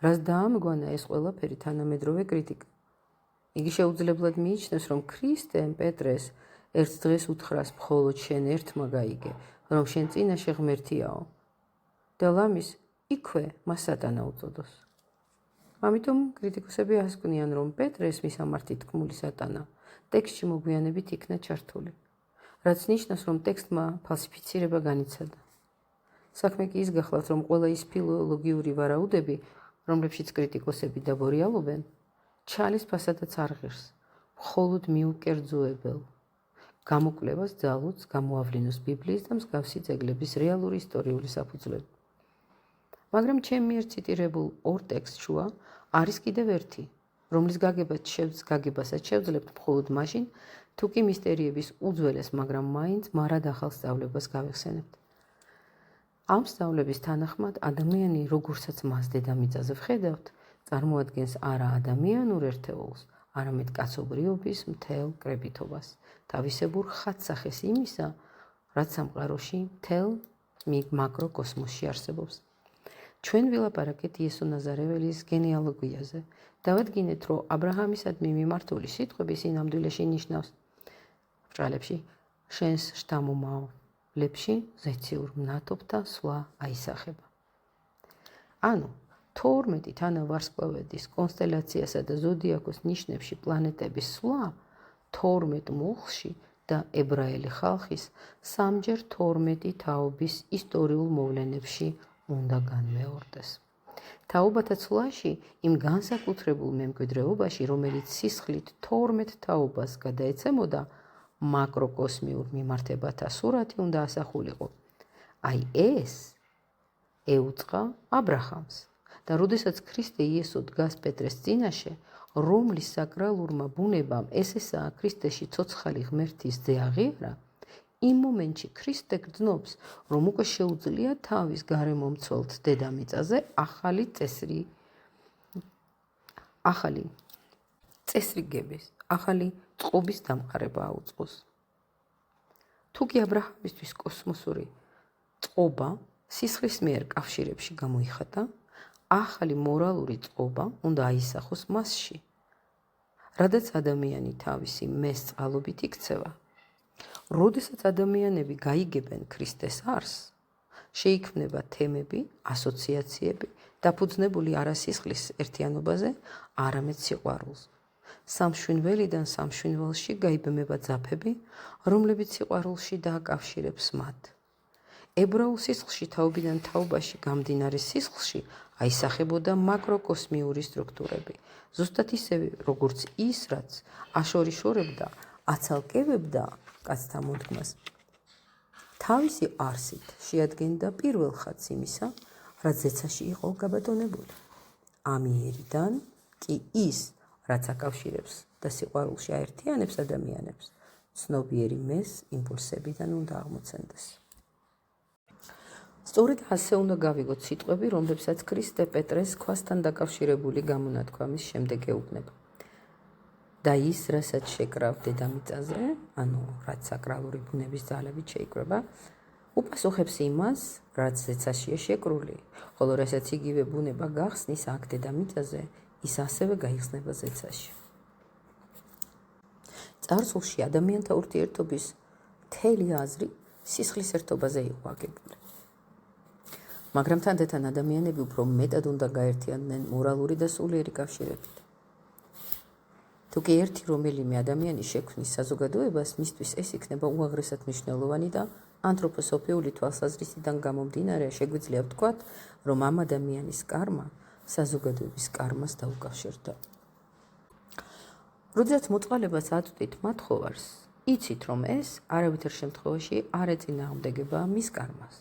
რას დაამგვანა ეს ყველაფერი თანამედროვე კრიტიკა. იგი შეუძლებლად მიიჩნევს, რომ ქრისტემ პეტრეს ერთ დღეს უთხრას: მხოლოდ შენ ერთმა გაიგე, რომ შენ წინაშე ღმერთიაო. და ლამის იქვე მას სატანა უწოდოს. ამიტომ კრიტიკოსები ასკვნიან, რომ პეტრეს მისამართი თქმული სატანა ტექსტში მოგვიანებით იქნა ჩართული, რაც ნიშნავს, რომ ტექსტმა ფალსიფიცირება განიცადა. საქმე კი ის გახლავთ, რომ ყველა ის ფილოლოგიური ვარაუდები, რომლებშიც კრიტიკოსები დაბორიალობენ, ჩალის ფასადაც არ ღირს, მხოლოდ მიუკერძოებელ გამოკვლევას ძალუძს გამოავლინოს ბიბლიის და მსგავსი ძეგლების რეალური ისტორიული საფუძვლები. მაგრამ ჩემ მიერ ციტირებულ ორ ტექსტ შუა არის კიდევ ერთი, რომლის გაგებასაც შევძლებთ მხოლოდ მაშინ, თუ კი მისტერიების უძველეს, მაგრამ მაინც მარად ახალ სწავლებას გავეხსენებთ. ამ სწავლების თანახმად ადამიანი, როგორცაც მას დედამიწაზე ვხედავთ, წარმოადგენს არა ადამიანურ ერთეულს, არამედ კაცობრიობის მთელ კრებითობას, თავისებურ ხატსახეს იმისა, რაც სამყაროში მთელ მაკროკოსმოსში არსებობს. ჩვენ ვილაპარაკეთ იესო ნაზარეველის გენეალოგიაზე. დავადგინეთ, რომ აბრაჰამისადმი მიმართული სიტყვები სინამდვილეში ნიშნავს ბრჭყალებში შენს შთამომავლებში ზეციურ მნათობთა სვლა აისახება. ანუ 12 თანავარსკვლავედის კონსტელაციასა და ზოდიაქოს ნიშნებში პლანეტების სვლა 12 მუხლში და ებრაელი ხალხის სამჯერ 12 თაობის ისტორიულ მოვლენებში უნდა განმეორდეს. თაობათა ცვლაში იმ განსაკუთრებულ მემკვიდრეობაში, რომელიც სისხლით 12 თაობას გადაეცემოდა, მაკროკოსმიურ მიმართებათა სურათი უნდა ასახულიყო. აი ეს ეუწყა აბრაჰამს და როდესაც ქრისტე იესო დგას პეტრეს წინაშე, რომლის საკრალურმა ბუნებამ ესაა ქრისტეში ცოცხალი ღმერთის ძე აღიარა, იმ მომენტში ქრისტე გრძნობს, რომ უკვე შეუძლია თავის გარემომცველთ დედამიწაზე ახალი წესრიგების, ახალი წყობის დამყარება აუწყოს. თუკი აბრაჰამისთვის კოსმოსური წყობა სისხლის მიერ კავშირებში გამოიხატა, ახალი მორალური წყობა უნდა აისახოს მასში, რადგან ადამიანი თავისი მესწყალობით იქცევა. როდესაც ადამიანები გაიგებენ ქრისტეს არსს, შეიქმნება თემები, ასოციაციები, დაფუძნებული არა სისხლის ერთიანობაზე, არამედ სიყვარულზე. სამშვინველიდან სამშვინველში გაიბმება ძაფები, რომლებიც სიყვარულში დააკავშირებს მათ. ებრაულ სისხლში თაობიდან თაობაში გამდინარე სისხლში აისახებოდა მაკროკოსმიური სტრუქტურები, ზუსტად ისევე, როგორც ის, რაც აშორიშორებდა, აცალკევებდა კაცთა მოდგმას. თავისი არსით შეადგენდა პირველ ხატს იმისა, რაც ზეცაში იყო გაბატონებული. ამიერიდან კი ის, რაც აკავშირებს და სიყვარულში აერთიანებს ადამიანებს, ცნობიერი მეს იმპულსებიდან უნდა აღმოცენდეს. სწორედ ასე უნდა გავიგოთ სიტყვები, რომლებსაც ქრისტე პეტრეს ქვასთან დაკავშირებული გამონათქვამის შემდეგ ეუბნება. და ის, რასაც შეკრავ დედამიწაზე, ანუ რაც საკრალური ბუნების ძალებით შეიკრება, უპასუხებს იმას, რაც ზეცაშია შეკრული, ხოლო რასაც იგივე ბუნება გახსნის აქ დედამიწაზე, ის ასევე გაიხსნება ზეცაში. წარსულში ადამიანთა ურთიერთობის მთელი აზრი სისხლის ერთობაზე იყო აგებული. მაგრამ თანდათან ადამიანები უფრო მეტად უნდა გაერთიანდნენ მორალური და სულიერი კავშირებით. თუკი ერთი რომელიმე ადამიანის შექმნის საზოგადოებას, მისთვის ეს იქნება უაღრესად მნიშვნელოვანი და ანთროპოსოფიული თვალსაზრისიდან გამომდინარე შეგვიძლია ვთქვათ, რომ ამ ადამიანის კარმა საზოგადოების კარმას დაუკავშირდა. როდესაც მოწყალებას აწვდით მათ ხოვარს, იცით, რომ ეს არავითარ შემთხვევაში არ ეწინააღმდეგება მის კარმას.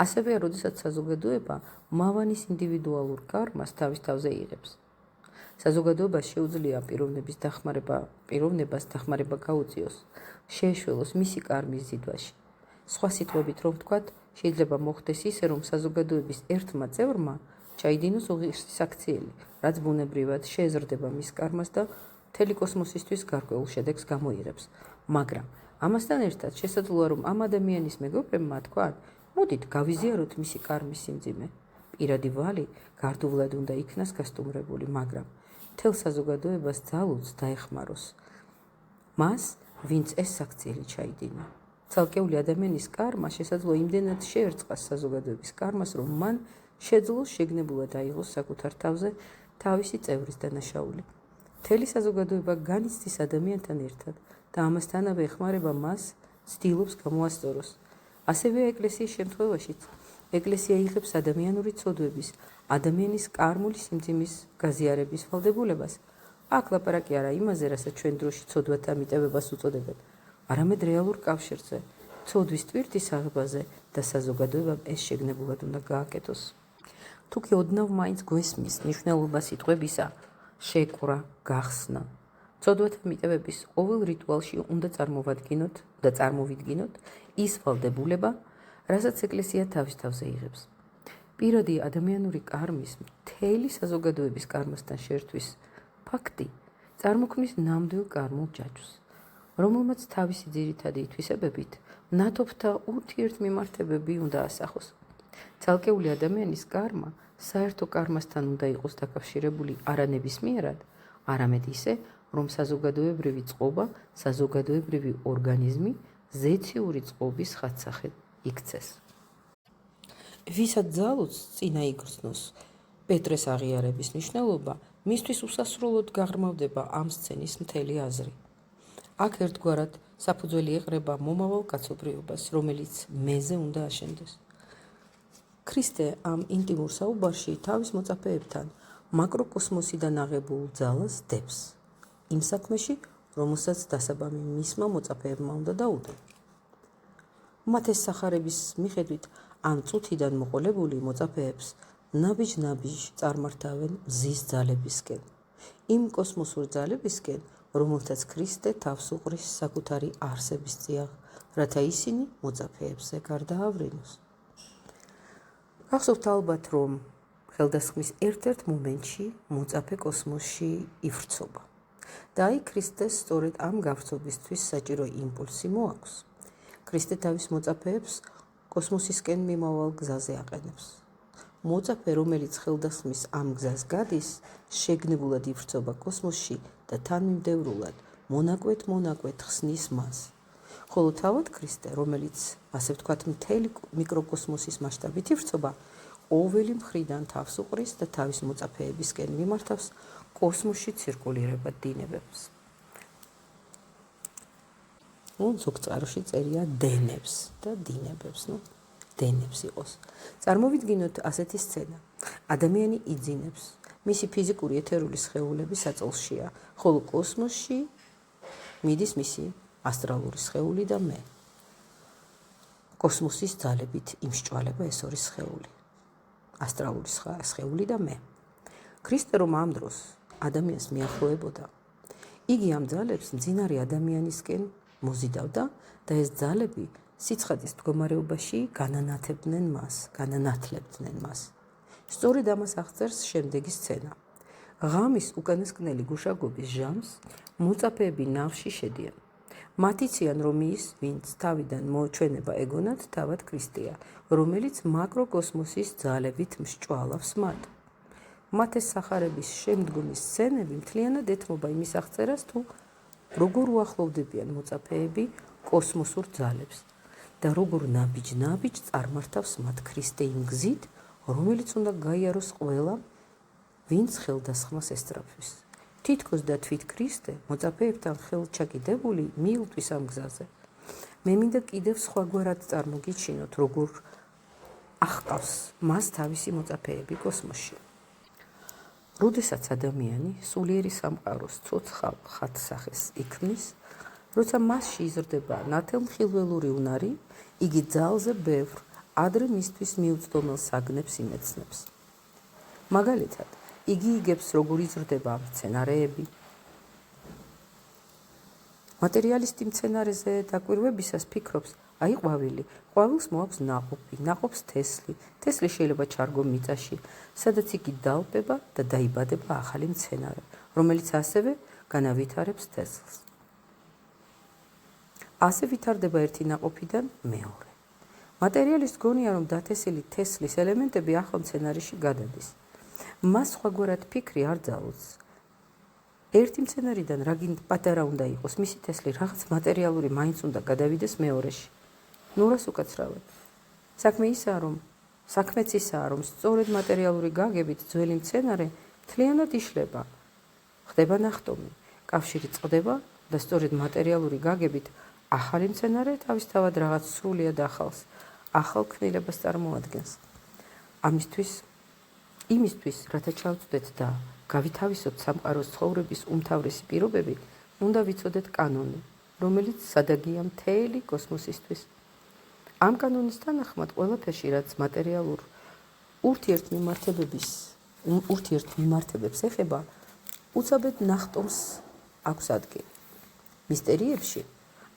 ასევე, როდესაც საზოგადოება მავანის ინდივიდუალურ კარმას თავის თავზე იღებს. საზოგადოებას შეუძლია პიროვნებას დახმარება გაუწიოს, შეეშველოს მისი კარმის ზიდვაში. სხვა სიტყვებით რომ ვთქვათ, შეიძლება მოხდეს ისე, რომ საზოგადოების ერთმა წევრმა ჩაიდინოს უღირსი საქციელი, რაც ბუნებრივად შეეზრდება მის კარმას და მთელი კოსმოსისთვის გარკვეულ შედეგს გამოიღებს. მაგრამ ამასთან ერთად შესაძლოა, რომ ამ ადამიანის მეგობრებმა თქვათ, მოდით გავიზიაროთ მისი კარმის სიმძიმე. პირადი ვალი გარდუვლად უნდა იქნას გასტუმრებული, მაგრამ მთელ საზოგადოებას ძალუძს დაეხმაროს მას, ვინც ეს საქციელი ჩაიდინა. ცალკეული ადამიანის კარმა შესაძლოა იმდენად შეერწყას საზოგადოების კარმას, რომ მან შეძლოს შეგნებულად აიღოს საკუთარ თავზე თავისი წევრის დანაშაული. მთელი საზოგადოება განიცდის ადამიანთან ერთად და ამასთანავე ეხმარება მას, ცდილობს გამოასწოროს. ასევე ეკლესიის შემთხვევაშიც ეკლესია იღებს ადამიანური ცოდვების, ადამიანის კარმული სიმძიმის გაზიარების ვალდებულებას. აქ ლაპარაკი არა იმაზე, რასაც ჩვენ დროში ცოდვათა მიტევებას უწოდებენ, არამედ რეალურ კავშირზე, ცოდვის ტვირთის აღებაზე და საზოგადოებამ ეს შეგნებულად უნდა გააკეთოს. თუკი ოდნავ მაინც გვესმის მნიშვნელობა სიტყვებისა შეკვრა, გახსნა, ცოდვათა მიტევების ყოველ რიტუალში უნდა წარმოვიდგინოთ ის ვალდებულება, რასაც ეკლესია თავის თავზე იღებს. პირადი ადამიანური კარმის მთელი საზოგადოების კარმასთან შეერთვის ფაქტი წარმოქმნის ნამდვილ კარმულ ჯაჭვს, რომელმაც თავისი ძირითადი თვისებებით ნათობთა ურთიერთმიმართებები უნდა ასახოს. ცალკეული ადამიანის კარმა საერთო კარმასთან უნდა იყოს დაკავშირებული არა ნებისმიერად, არამედ ისე, რომ საზოგადოებრივი წყობა, საზოგადოებრივი ორგანიზმი ზეციური წყობის ხატსახედ იქცეს. ვისაც ძალუძს წინა იგრძნოს პეტრეს აღიარების მნიშვნელობა, მისთვის უსასრულოდ გაღრმავდება ამ სცენის მთელი აზრი. აქ ერთგვარად საფუძველი ეყრება მომავალ კაცობრიობას, რომელიც მეზე უნდა აშენდეს. ქრისტე ამ ინტიმურ საუბარში თავის მოწაფეებთან მაკროკოსმოსიდან აღებულ ძალას დებს, იმ საქმეში, რომელსაც დასაბამი მისმა მოწაფეებმა უნდა დაუდო. მათ ეს სახარების მიხედვით ამ წუთიდან მოყოლებული მოწაფეებს ნაბიჯ-ნაბიჯ წარმართავენ მზის ძალებისკენ, იმ კოსმოსურ ძალებისკენ, რომელთაც ქრისტე თავს უყრის საკუთარი არსების წიაღ, რათა ისინი მოწაფეებზე გარდაავრინოს. გახსოვთ ალბათ, რომ ხელდასხმის ერთ-ერთ მომენტში მოწაფე კოსმოსში იფრცობა. და აი ქრისტეს სწორედ ამ გავრცობისთვის საჭირო იმპულსი მოაქვს. ქრისტე თავის მოწაფეებს კოსმოსისკენ მიმავალ გზაზე აყენებს. მოწაფე, რომელიც ხელდასხმის ამ გზას გადის, შეგნებულად ივრცობა კოსმოსში და თანმიმდევრულად მონაკვეთ ხსნის მას. ხოლო თავად ქრისტე, რომელიც ასე ვთქვათ მთელი მიკროკოსმოსის მასშტაბით ივრცობა, ყოველი მხრიდან თავს უყრის და თავის მოწაფეებისკენ მიმართავს კოსმოსში ცირკულირებად დინებებს. ზოგ წყაროში წერია დენებს და დინებებს, დენებს იყოს. წარმოვიდგინოთ ასეთი სცენა. ადამიანი იძინებს, მისი ფიზიკური ეთერული სხეულები საწოლშია, ხოლო კოსმოსში მიდის მისი ასტრალური სხეული და მე. კოსმოსის ძალებით იმსჭვალება ეს ორი სხეული. ასტრალური სხეული და მე. ქრისტე რომ ამ დროს ადამიანს მიახლოებოდა, იგი ამ ძალებს მძინარე ადამიანისკენ მოზიდავდა და ეს ძალები სიცხადის მდგომარეობაში განანათლებდნენ მას. სწორედ ამას აღწერს შემდეგი სცენა. ღამის უკანასკნელი გუშაგობის ჟამს მოწაფეები ნავში შედიან. მათ იციან, რომ ის, ვინც თავიდან მოჩვენება ეგონათ, თავად ქრისტეა, რომელიც მაკროკოსმოსის ძალებით მსჭვალავს მათ. მათ ეს სახარების შემდგომი სცენები მთლიანად ეთმობა იმის აღწერას, თუ როგორ უახლოვდებიან მოწაფეები კოსმოსურ ძალებს და როგორ ნაბიჯ წარმართავს მათ ქრისტე იმ გზით, რომელიც უნდა გაიაროს ყველამ, ვინც ხელდასხმას ესწრაფვის. თითქოს და თვით ქრისტე მოწაფეებთან ხელჩაკიდებული მიუწვის ამ გზაზე. მე მინდა კიდევ სხვაგვარად წარმოგიჩინოთ, როგორ აღყავს მას თავისი მოწაფეები კოსმოსში. როდესაც ადამიანი სულიერი სამყაროს ცოცხალ ხატსახეს იქმნის, როცა მასში იზრდება ნათელმხილველური უნარი, იგი ძალზე ბევრ ადრე მისთვის მიუწდომელ საგნებს იმეცნებს. მაგალითად, იგი იგებს, როგორ იზრდება მცენარეები. მატერიალისტი მცენარეზე დაკვირვებისას ფიქრობს, აი ყვავილი, ყვავილს მოაქვს ნაყოფი, ნაყოფს თესლი შეიძლება ჩარგო მიწაში, სადაც იგი დალპება და დაიბადება ახალი მცენარე, რომელიც ასევე განავითარებს თესლს. ასე ვითარდება ერთი ნაყოფიდან მეორე. მატერიალისტს გონია, რომ დათესილი თესლის ელემენტები ახალ მცენარეში გადადის. მას სხვაგვარად ფიქრი არ ძალუძს. ერთი მცენარიდან რაგინ პატარა უნდა იყოს, მისი თესლი რაღაც მატერიალური მაინც უნდა გადავიდეს მეორეში. ნურას უკაცრავად. საქმეც ისაა, რომ სწორედ მატერიალური გაგებით ძველი მცენარე მთლიანად იშლება. ხდება ნახტომი, კავშირი წყდება და სწორედ მატერიალური გაგებით ახალი მცენარე თავისთავად რაღაც სრულიად ახალ ქმნილებას წარმოადგენს. იმისთვის, რათა ჩავწვდეთ და გავითავისოთ სამყაროს ცხოვრების უმთავრესი პირობები, უნდა ვიცოდეთ კანონი, რომელიც სადაგია მთელი კოსმოსისთვის. ამ კანონის თანახმად ყველაფერში, რაც მატერიალურ ურთიერთმიმართებებს ეხება, უცაბად ნახტომს აქვს ადგილი. მისტერიებში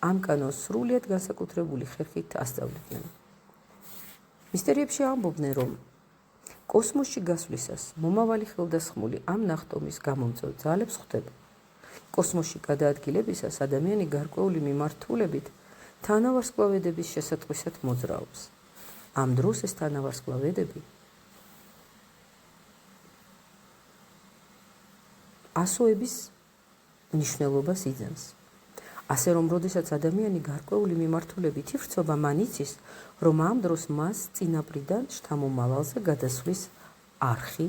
ამ კანონს სრულიად განსაკუთრებული ხერხით ასწავლიდნენ. მისტერიებში ამბობდნენ, რომ კოსმოსში გასვლისას მომავალი ხელდასხმული ამ ნახტომის გამომწვევ ძალებს ხვდება. კოსმოსში გადაადგილებისას ადამიანი გარკვეული მიმართულებით თანავარსკვლავედების შესატყვისად მოძრაობს. ამ დროს ეს თანავარსკვლავედები ასოების მნიშვნელობას იძენს. ასე რომ, როდესაც ადამიანი გარკვეული მიმართულებით ივრცობა, მან იცის, რომ ამ დროს მას წინაპრიდან შთამომავალზე გადასვლის არხი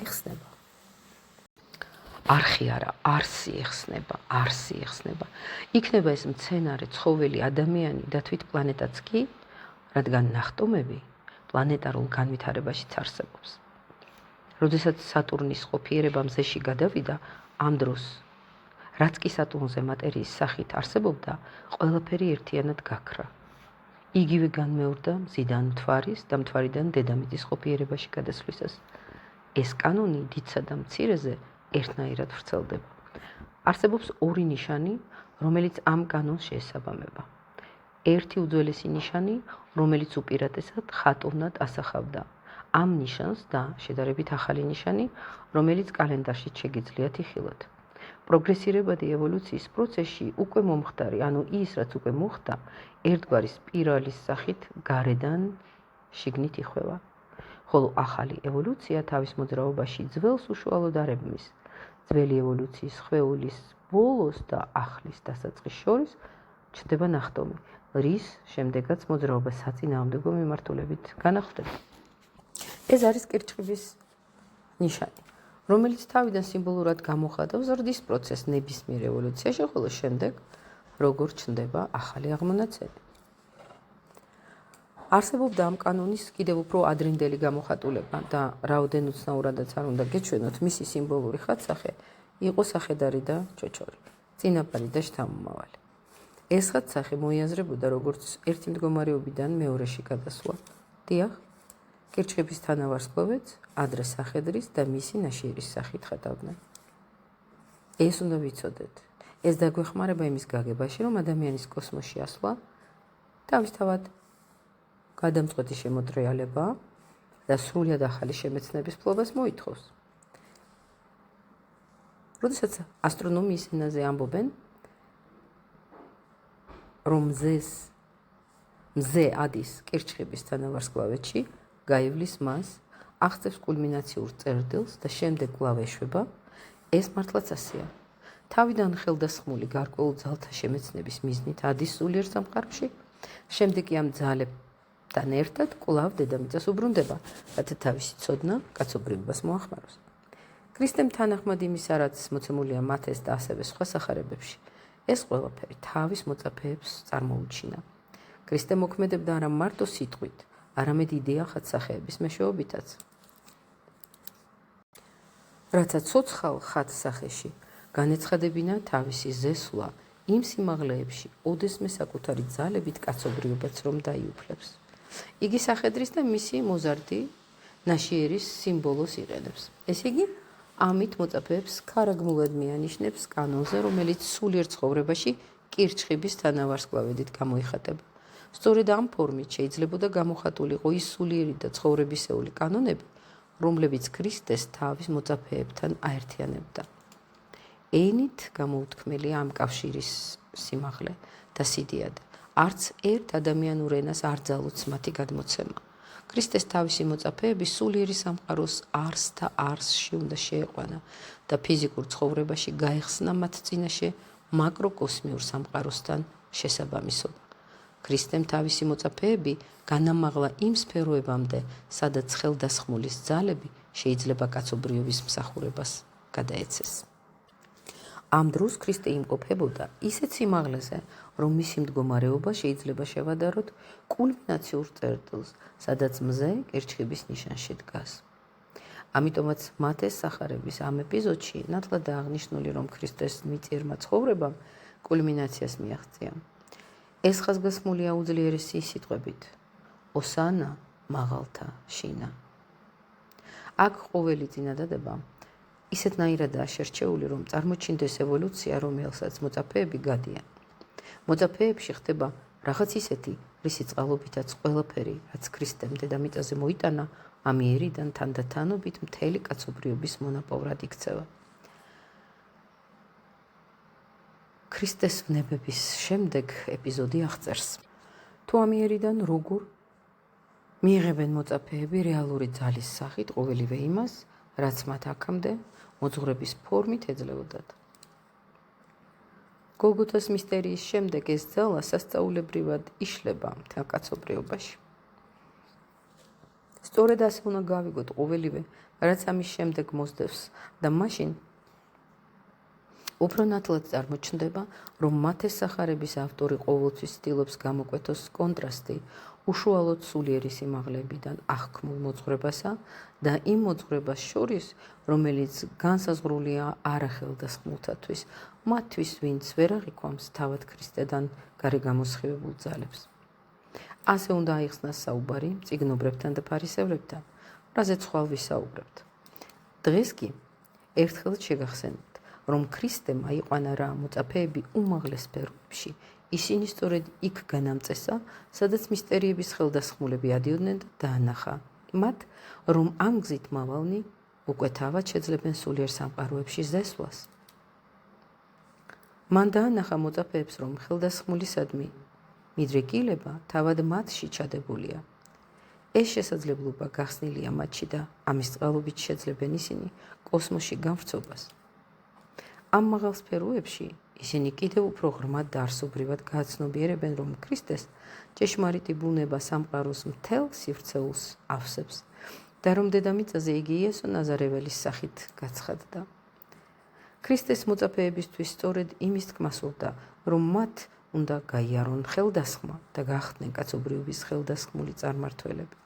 ეხსნება. არხი არა, არსი ეხსნება. იქნება ეს მცენარე, ცხოველი, ადამიანი და თვით პლანეტაც კი, რადგან ნახტომები პლანეტარულ განვითარებაშიც არსებობს. როდესაც სატურნის ყოფიერება მზეში გადავიდა, ამ დროს რაც კი სატურნზე მატერიის სახით არსებობდა, ყველაფერი ერთიანად გაქრა. იგივე განმეორდა მზიდან მთვარის და მთვარიდან დედამიწის ყოფიერებაში გადასვლისას. ეს კანონი დიდსა და მცირეზე ერთნაირად ვრცელდება. არსებობს ორი ნიშანი, რომელიც ამ კანონს შეესაბამება. ერთი უძველესი ნიშანი, რომელიც უპირატესად ხატოვნად ასახავდა ამ ნიშანს და შედარებით ახალი ნიშანი, რომელიც კალენდარში შეგიძლიათ იხილოთ. პროგრესირებადი ევოლუციის პროცესში უკვე მომხდარი, ანუ ის, რაც უკვე მოხდა, ერთგვარი სპირალის სახით გარედან შიგნით იხვევა. ხოლო ახალი ევოლუცია თავის მოძრაობაში ძველს უშუალოდ არ ებმის. ძველი ევოლუციის ხვეულის ბოლოს და ახლის დასაწყის შორის ჩნდება ნახტომი, რის შემდეგაც მოძრაობა საწინააღმდეგო მიმართულებით განახლდება. ეს არის კირჩხიბის ნიშანი, რომელიც თავიდან სიმბოლურად გამოხატავს ზრდის პროცესს ნებისმიერ ევოლუციაში, ხოლო შემდეგ როგორ ჩნდება ახალი აღმონაცენი. არსებობდა ამ კანონის კიდევ უფრო ადრინდელი გამოხატულება და რაოდენ უცნაურადაც არ უნდა გეჩვენოთ, მისი სიმბოლური ხატსახე იყო სახედარი და ჩოჩორი, წინაპარი და შთამომავალი. ეს ხატსახე მოიაზრებოდა როგორც ერთი მდგომარეობიდან მეორეში გადასვლა. დიახ, კირჩხიბის თანავარსკვლავედს ადრე სახედრის და მისი ნაშიერის სახით ხატავდნენ. ეს უნდა ვიცოდეთ. ეს დაგვეხმარება იმის გაგებაში, რომ ადამიანის კოსმოსში ასვლა თავისთავად გადამწყვეტი შემოტრიალება და სრულად ახალი შემეცნების ფლობას მოითხოვს. როდესაც ასტრონომიის ენაზე ამბობენ, რომ მზე ადის კირჩხიბის თანავარსკვლავედში, გაივლის მას, აღწევს კულმინაციურ წერტილს და შემდეგ კვლავ ეშვება, ეს მართლაც ასეა. თავიდან ხელდასხმული გარკვეულ ძალთა შემეცნების მიზნით ადის სულიერ სამყაროში, შემდეგ კი ამ ძალებთან ერთად კვლავ დედამიწას უბრუნდება, რათა თავისი ცოდნა კაცობრიობას მოახმაროს. ქრისტემ თანახმად იმისა, რაც მოცემულია მათეს და ასევე სხვა სახარებებში, ეს ყველაფერი თავის მოწაფეებს წარმოუჩინა. ქრისტე მოქმედებდა არა მარტო სიტყვით, არამედ იდეა ხატსახეების მეშვეობითაც. რაცა ცოცხალ ხატსახეში განეცხადებინა თავისი ზესვლა იმ სიმაღლეებში, ოდესმე საკუთარი ძალებით კაცობრიობაც რომ დაიუფლებს. იგი სახედრის და მისი მოზარდი ნაშიერის სიმბოლოს იყენებს. ესე იგი, ამით მოწაფეებს ქარაგმულად მიანიშნებს კანონზე, რომელიც სულიერ ცხოვრებაში კირჩხიბის თანავარსკვლავედით გამოიხატება. სწორედ ამ ფორმით შეიძლებოდა გამოხატულიყო ის სულიერი და ცხოვრებისეული კანონები, რომლებიც ქრისტეს თავის მოწაფეებთან აერთიანებდა. ენით გამოუთქმელია ამ კავშირის სიმაღლე და სიდიადე. არც ერთ ადამიანურ ენას არ ძალუց მათი გადმოცემა. ქრისტეს თავისი მოწაფეები სულიერი სამყაროს არს და არსში უნდა შეეყვანა და ფიზიკურ ცხოვრებაში გაეხსნა მათ წინაშე მაკროკოსმიურ სამყაროსთან შესაბამისობა. ქრისტემ თავისი მოწაფეები განამაღლა იმ სფეროებამდე, სადაც ხელდასხმულის ძალები შეიძლება კაცობრიობის მსახურებას გადაეცეს. ამ დროს ქრისტე იმყოფებოდა ისეთ სიმაღლეზე, რომ მისი მდგომარეობა შეიძლება შევადაროთ კულმინაციურ წერტილს, სადაც მზე კირჩხიბის ნიშანში დგას. ამიტომაც მათეს სახარების ამ ეპიზოდში ნათლადაა აღნიშნული, რომ ქრისტეს მიწიერმა ცხოვრებამ კულმინაციას მიაღწია. ეს ხაზგასმულია უძლიერესი სიტყვებით: ოსანა მაღალთა შინა. აქ ყოველი წინადადება ისეთნაირადაა შერჩეული, რომ წარმოჩინდეს ევოლუცია, რომელსაც მოწაფეები გადიან. მოწაფეებში ხდება რაღაც ისეთი, რისი წყალობითაც ყველაფერი, რაც ქრისტემ დედამიწაზე მოიტანა, ამიერიდან თანდათანობით მთელი კაცობრიობის მონაპოვრად იქცევა. ქრისტეს ვნებების შემდეგ ეპიზოდი აღწერს, თუ ამიერიდან როგორ მიიღებენ მოწაფეები რეალური ძალის სახით ყოველივე იმას, რაც მათ აქამდე მოძღვრების ფორმით ეძლეოდათ. გოლგოთას მისტერიის შემდეგ ეს ძალა სასწაულებრივად იშლება მთელ კაცობრიობაში. სწორედ ასე უნდა გავიგოთ ყოველივე, რაც ამის შემდეგ მოსდევს და მაშინ უფრო ნათლად წარმოჩნდება, რომ მათეს სახარების ავტორი ყოველთვის ცდილობს გამოკვეთოს კონტრასტი უშუალოდ სულიერი სიმაღლებიდან აღქმულ მოძღვრებასა და იმ მოძღვრებას შორის, რომელიც განსაზღვრულია არახელდასხმულთათვის, მათთვის, ვინც ვერ აღიქვამს თავად ქრისტედან გარეგამოსხივებულ ძალებს. ასე უნდა აიხსნას საუბარი წიგნობრებთან და ფარისევრებთან, რაზეც ხვალ ვისაუბრებთ. დღეს კი ერთხელ შეგახსენებთ, რომ ქრისტემ აიყვანა რა მოწაფეები უმაღლეს სფეროებში. ისინი სწორედ იქ განამწესა, სადაც მისტერიების ხელდასხმულები ადიოდნენ და დაანახა მათ, რომ ამ გზით მავალნი უკვე თავად შეძლებენ სულიერ სამყაროებში ზესვას. მან დაანახა მოწაფეებს, რომ ხელდასხმულისადმი მიდრეკილება თავად მათში ჩადებულია. ეს შესაძლებლობა გახსნილია მათში და ამის წყალობით შეძლებენ ისინი კოსმოსში გამვრცობას. ამ მაღალ სფეროებში ისინი კიდევ უფრო ღრმად და არსობრივად გააცნობიერებენ, რომ ქრისტეს ჭეშმარიტი ბუნება სამყაროს მთელ სივრცეულს ავსებს და რომ დედამიწაზე იგი იესო ნაზარეველის სახით გაცხადდა. ქრისტეს მოწაფეებისთვის სწორედ იმის თქმა სურდა, რომ მათ უნდა გაიარონ ხელდასხმა და გახდნენ კაცობრიობის ხელდასხმული წარმმართველები.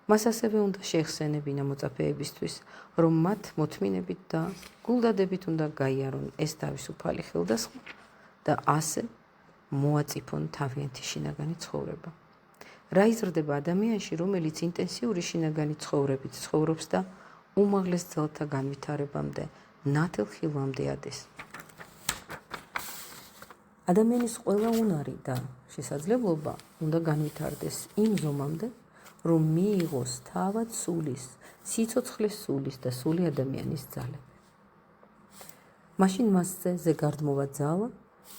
მას ასევე უნდა შეეხსენებინა მოწაფეებისთვის, რომ მათ მოთმინებით და გულდადებით უნდა გაიარონ ეს თავისუფალი ხელდასხმა და ასე მოაწიფონ თავიანთი შინაგანი ცხოვრება. რა იზრდება ადამიანში, რომელიც ინტენსიური შინაგანი ცხოვრებით ცხოვრობს და უმაღლეს ძალთა განვითარებამდე, ნათელ ხილვამდე ადეს. ადამიანის ყველა უნარი და შესაძლებლობა უნდა განვითარდეს იმ ზომამდე, რომ მიიღოს თავად სულის, სიცოცხლის სულის და სული ადამიანის ძალები. მაშინ მასზე ზეგარდმოვა ძალა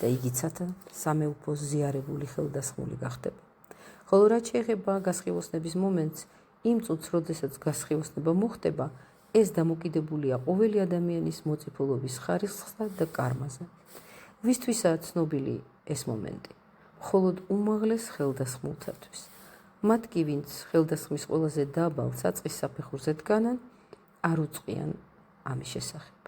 და იგი ცათა სამეუფოს ზიარებული ხელდასხმული გახდება. ხოლო რაც შეეხება გასხივოსნების მომენტს, იმ წუთს, როდესაც გასხივოსნება მოხდება, ეს დამოკიდებულია ყოველი ადამიანის მოწიფულობის ხარისხსა და კარმაზე. ვისთვისაა ცნობილი ეს მომენტი? მხოლოდ უმაღლეს ხელდასხმულთათვის. მათ კი, ვინც ხელდასხმის ყველაზე დაბალ საწყის საფეხურზე დგანან, არ უწყიან ამის შესახებ.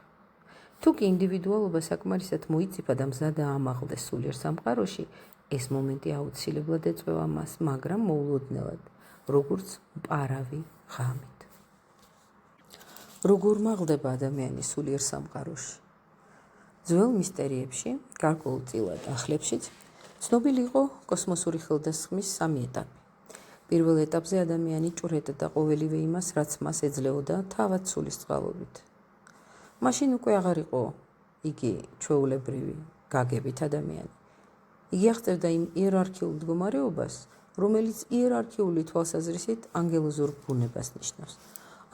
თუ კი ინდივიდუალობა საკმარისად მოიციფა და მზადა ამაღლდეს სულიერ სამყაროში, ეს მომენტი აუცილებლად ეწვევა მას, მაგრამ მოულოდნელად, როგორც მპარავი ღამით. როგორ მაღლდება ადამიანი სულიერ სამყაროში? ძველ მისტერიებში, გარკვეულწილად ახლებშიც, ცნობილი იყო კოსმოსური ხელდასხმის 3 ეტაპი. პირველ ეტაპზე ადამიანი ჭვრეტდა და ყოველივე იმას, რაც მას ეძლეოდა თავად სულის წყალობით. მაშინ უკვე აღარ იყო იგი ჩვეულებრივი გაგებით ადამიანი. იგი აღწევდა იმ იერარქიულ მდგომარეობას, რომელიც იერარქიული თვალსაზრისით ანგელოზურ ბუნებას ნიშნავს.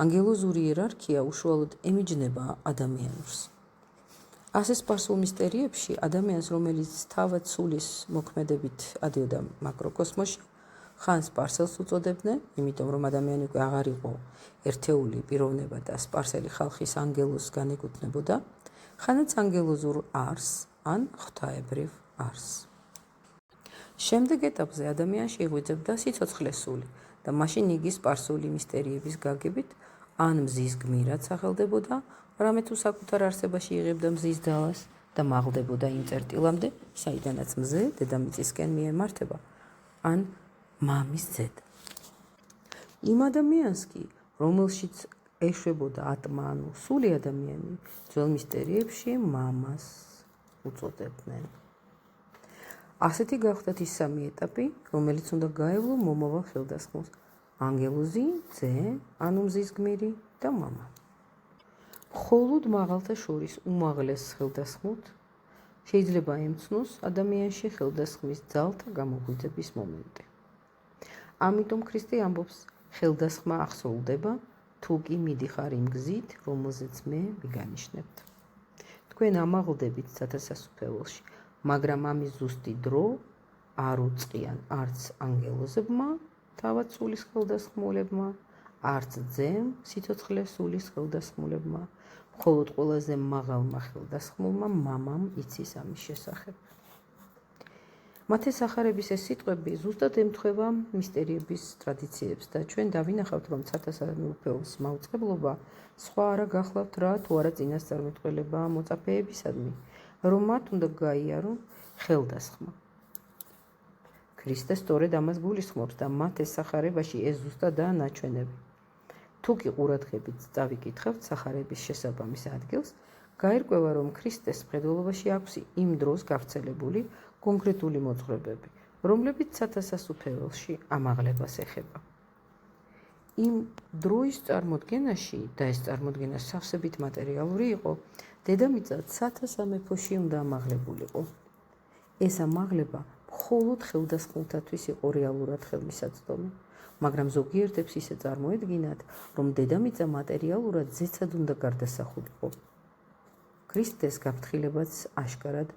ანგელოზური იერარქია უშუალოდ ემიჯნება ადამიანურს. ასე სპარსულ მისტერიებში ადამიანს, რომელიც თავად სულის მოქმედებით ადიოდა მაკროკოსმოსში, ხან სპარსელს უწოდებდნენ, იმიტომ რომ ადამიანი უკვე აღარ იყო ერთეული პიროვნება და სპარსელი ხალხის ანგელოზს განეკუთვნებოდა, ხანაც ანგელოზურ არსს ან ღვთაებრივ არსს. შემდეგ ეტაპზე ადამიანში იღვიძებდა სიცოცხლეს სული და მაშინ იგი სპარსული მისტერიების გაგებით ან მზის გმირად სახელდებოდა, რამე თუ საკუთარ არსებაში იღებდა მზის ძალას და მაღლდებოდა იმ წერტილამდე, საიდანაც მზე დედამიწისკენ მიემართება, ან მამის ძედა. იმ ადამიანს კი, რომელშიც ეშვებოდა ატმა, ანუ სული ადამიანი, ძველ მისტერიებში მამას უწოდებდნენ. ასეთი გავხდათ ის 3 ეტაპი, რომელიც უნდა გაევლო მომავალ ხელდასხმულს: ანგელოზი, ძე, ანუ მზის გმირი და მამა. მხოლოდ მაღალთა შორის უმაღლეს ხელდასხმულთ შეიძლება ემცნოს ადამიანში ხელდასხმის ძალთა გამოღვიძების მომენტი. ამიტომ ქრისტე ამბობს, ხელდასხმა ახსოვდება, თუ კი მიდიხარ იმ გზით, რომელზეც მე მიგანიშნებთ. თქვენ ამაღლდებით სათასასუფეველში, მაგრამ ამის ზუსტი დრო არ უწყიან არც ანგელოზებმა, თავად სულის ხელდასხმულებმა, არც ძემ, სიცოცხლეს სულის ხელდასხმულებმა, მხოლოდ ყველაზე მაღალმა ხელდასხმულმა მამამ იცის ამის შესახებ. მათე სახარების ეს სიტყვები ზუსტად ემთხვევა მისტერიების ტრადიციებს და ჩვენ დავინახავთ, რომ ცათასამეუფეოს მაუწყებლობა სხვა არა გახლავთ რა თუ არა წინასწარმეტყველება მოწაფეებისადმი, რომ მათ უნდა გაიარონ ხელდასხმა. ქრისტე სწორედ ამას გულისხმობს და მათე სახარებაში ეს ზუსტადაა ნაჩვენები. თუ კი ყურადღებით წავიკითხავთ სახარების შესაბამის ადგილს, გაირკვევა, რომ ქრისტეს მხედველობაში აქვს იმ დროს გავრცელებული კონკრეტული მოძღვრებები, რომლებიც სათასასუფეველში ამაღლებას ეხება. იმ დროის წარმოდგენაში, და ეს წარმოდგენა სავსებით მატერიალური იყო, დედამიწა სათასამეფოში უნდა ამაღლებულიყო. ეს ამაღლება მხოლოდ ხელდასხმულთათვის იყო რეალურად ხელმისაწვდომი. მაგრამ ზოგიერთებს ისე წარმოედგინათ, რომ დედამიწა მატერიალურად ზეცად უნდა გარდასახულიყო. ქრისტეს გაფრთხილებაც აშკარად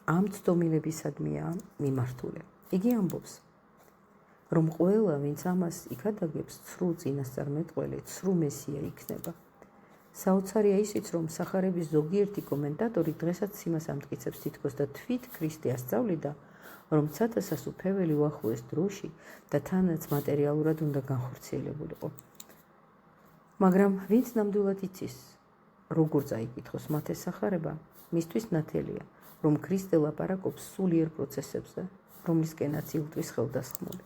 ამ ცდომილებისადმია მიმართული. იგი ამბობს, რომ ყველა, ვინც ამას იქადაგებს, ცრუ წინასწარმეტყველი, ცრუ მესია იქნება. საოცარია ისიც, რომ სახარების ზოგიერთი კომენტატორი დღესაც იმას ამტკიცებს თითქოს და თვით ქრისტე ასწავლიდა, რომ ცათასასუფეველი უახლოეს დროში და თანაც მატერიალურად უნდა განხორციელებულიყო. მაგრამ ვინც ნამდვილად იცის, როგორ წაიკითხოს მათ ეს სახარება, მისთვის ნათელია, რომ ქრისტე ლაპარაკობს სულიერ პროცესებზე, რომლისკენაც ილტვის ხელდასხმული.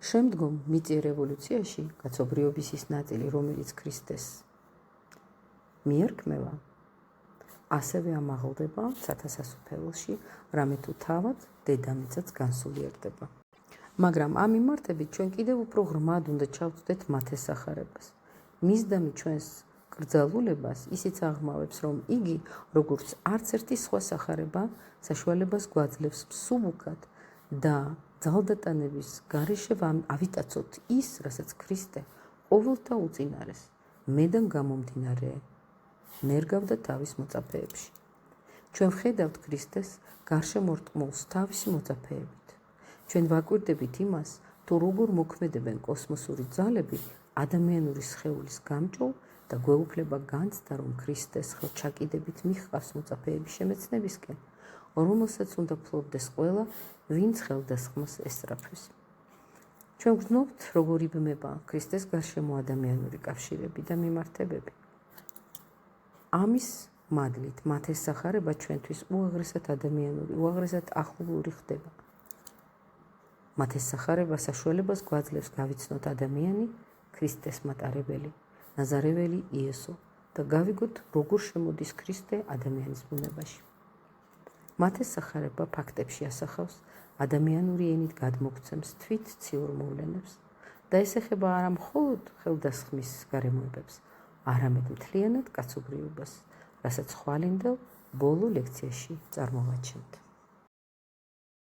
შემდგომ მიწიერ ევოლუციაში კაცობრიობის ის ნაწილი, რომელიც ქრისტეს მიერქმევა, ასევე ამაღლდება ცათასასუფეველში, რამე თუ თავად დედამიწაც განსულიერდება. მაგრამ ამ მიმართებით ჩვენ კიდევ უფრო ღრმად უნდა ჩავწვდეთ მათეს სახარებას. მისდამი ჩვენს კრძალულებას ისიც აღმავებს, რომ იგი, როგორც არც ერთი სხვა სახარება, საშუალებას გვაძლევს მსუბუქად და ძალდატანების გარეშე ავიტაცოთ ის, რასაც ქრისტე ყოველთა უწინარეს, მედან გამომდინარე ნერგავდა თავის მოწაფეებში. ჩვენ ვხედავთ ქრისტეს გარშემორტყმულს თავისი მოწაფეებით. ჩვენ ვაკვირდებით იმას, თუ როგორ მოქმედებენ კოსმოსური ძალები ადამიანური სხეულის გამჭოლ და გვეუფლება განცდა, რომ ქრისტეს ხელჩაკიდებით მიჰყავს მოწაფეების შემეცნებისკენ, რომელსაც უნდა ფლობდეს ყველა, ვინც ხელდასხმას ესწრაფვის. ჩვენ ვგრძნობთ, როგორ იბმება ქრისტეს გარშემო ადამიანური კავშირები და მიმართებები. ამის მადლით მათ ეს სახარება ჩვენთვის უაღრესად ადამიანური, უაღრესად ახლობლური ხდება. მათ ეს სახარება საშუალებას გვაძლევს გავიცნოთ ადამიანი, ქრისტეს მატარებელი, ნაზარეველი იესო და გავიგოთ, როგორ შემოდის ქრისტე ადამიანის ბუნებაში. მათ ეს სახარება ფაქტებში ასახავს ადამიანური ენით გადმოგვცემს თვით ციურ მოვლენებს და ეს ეხება არა მხოლოდ ხელდასხმის გარემოებებს, არამედ მთლიანად კაცობრიობას, რასაც ხვალინდელ ბოლო ლექციაში წარმოვაჩენთ.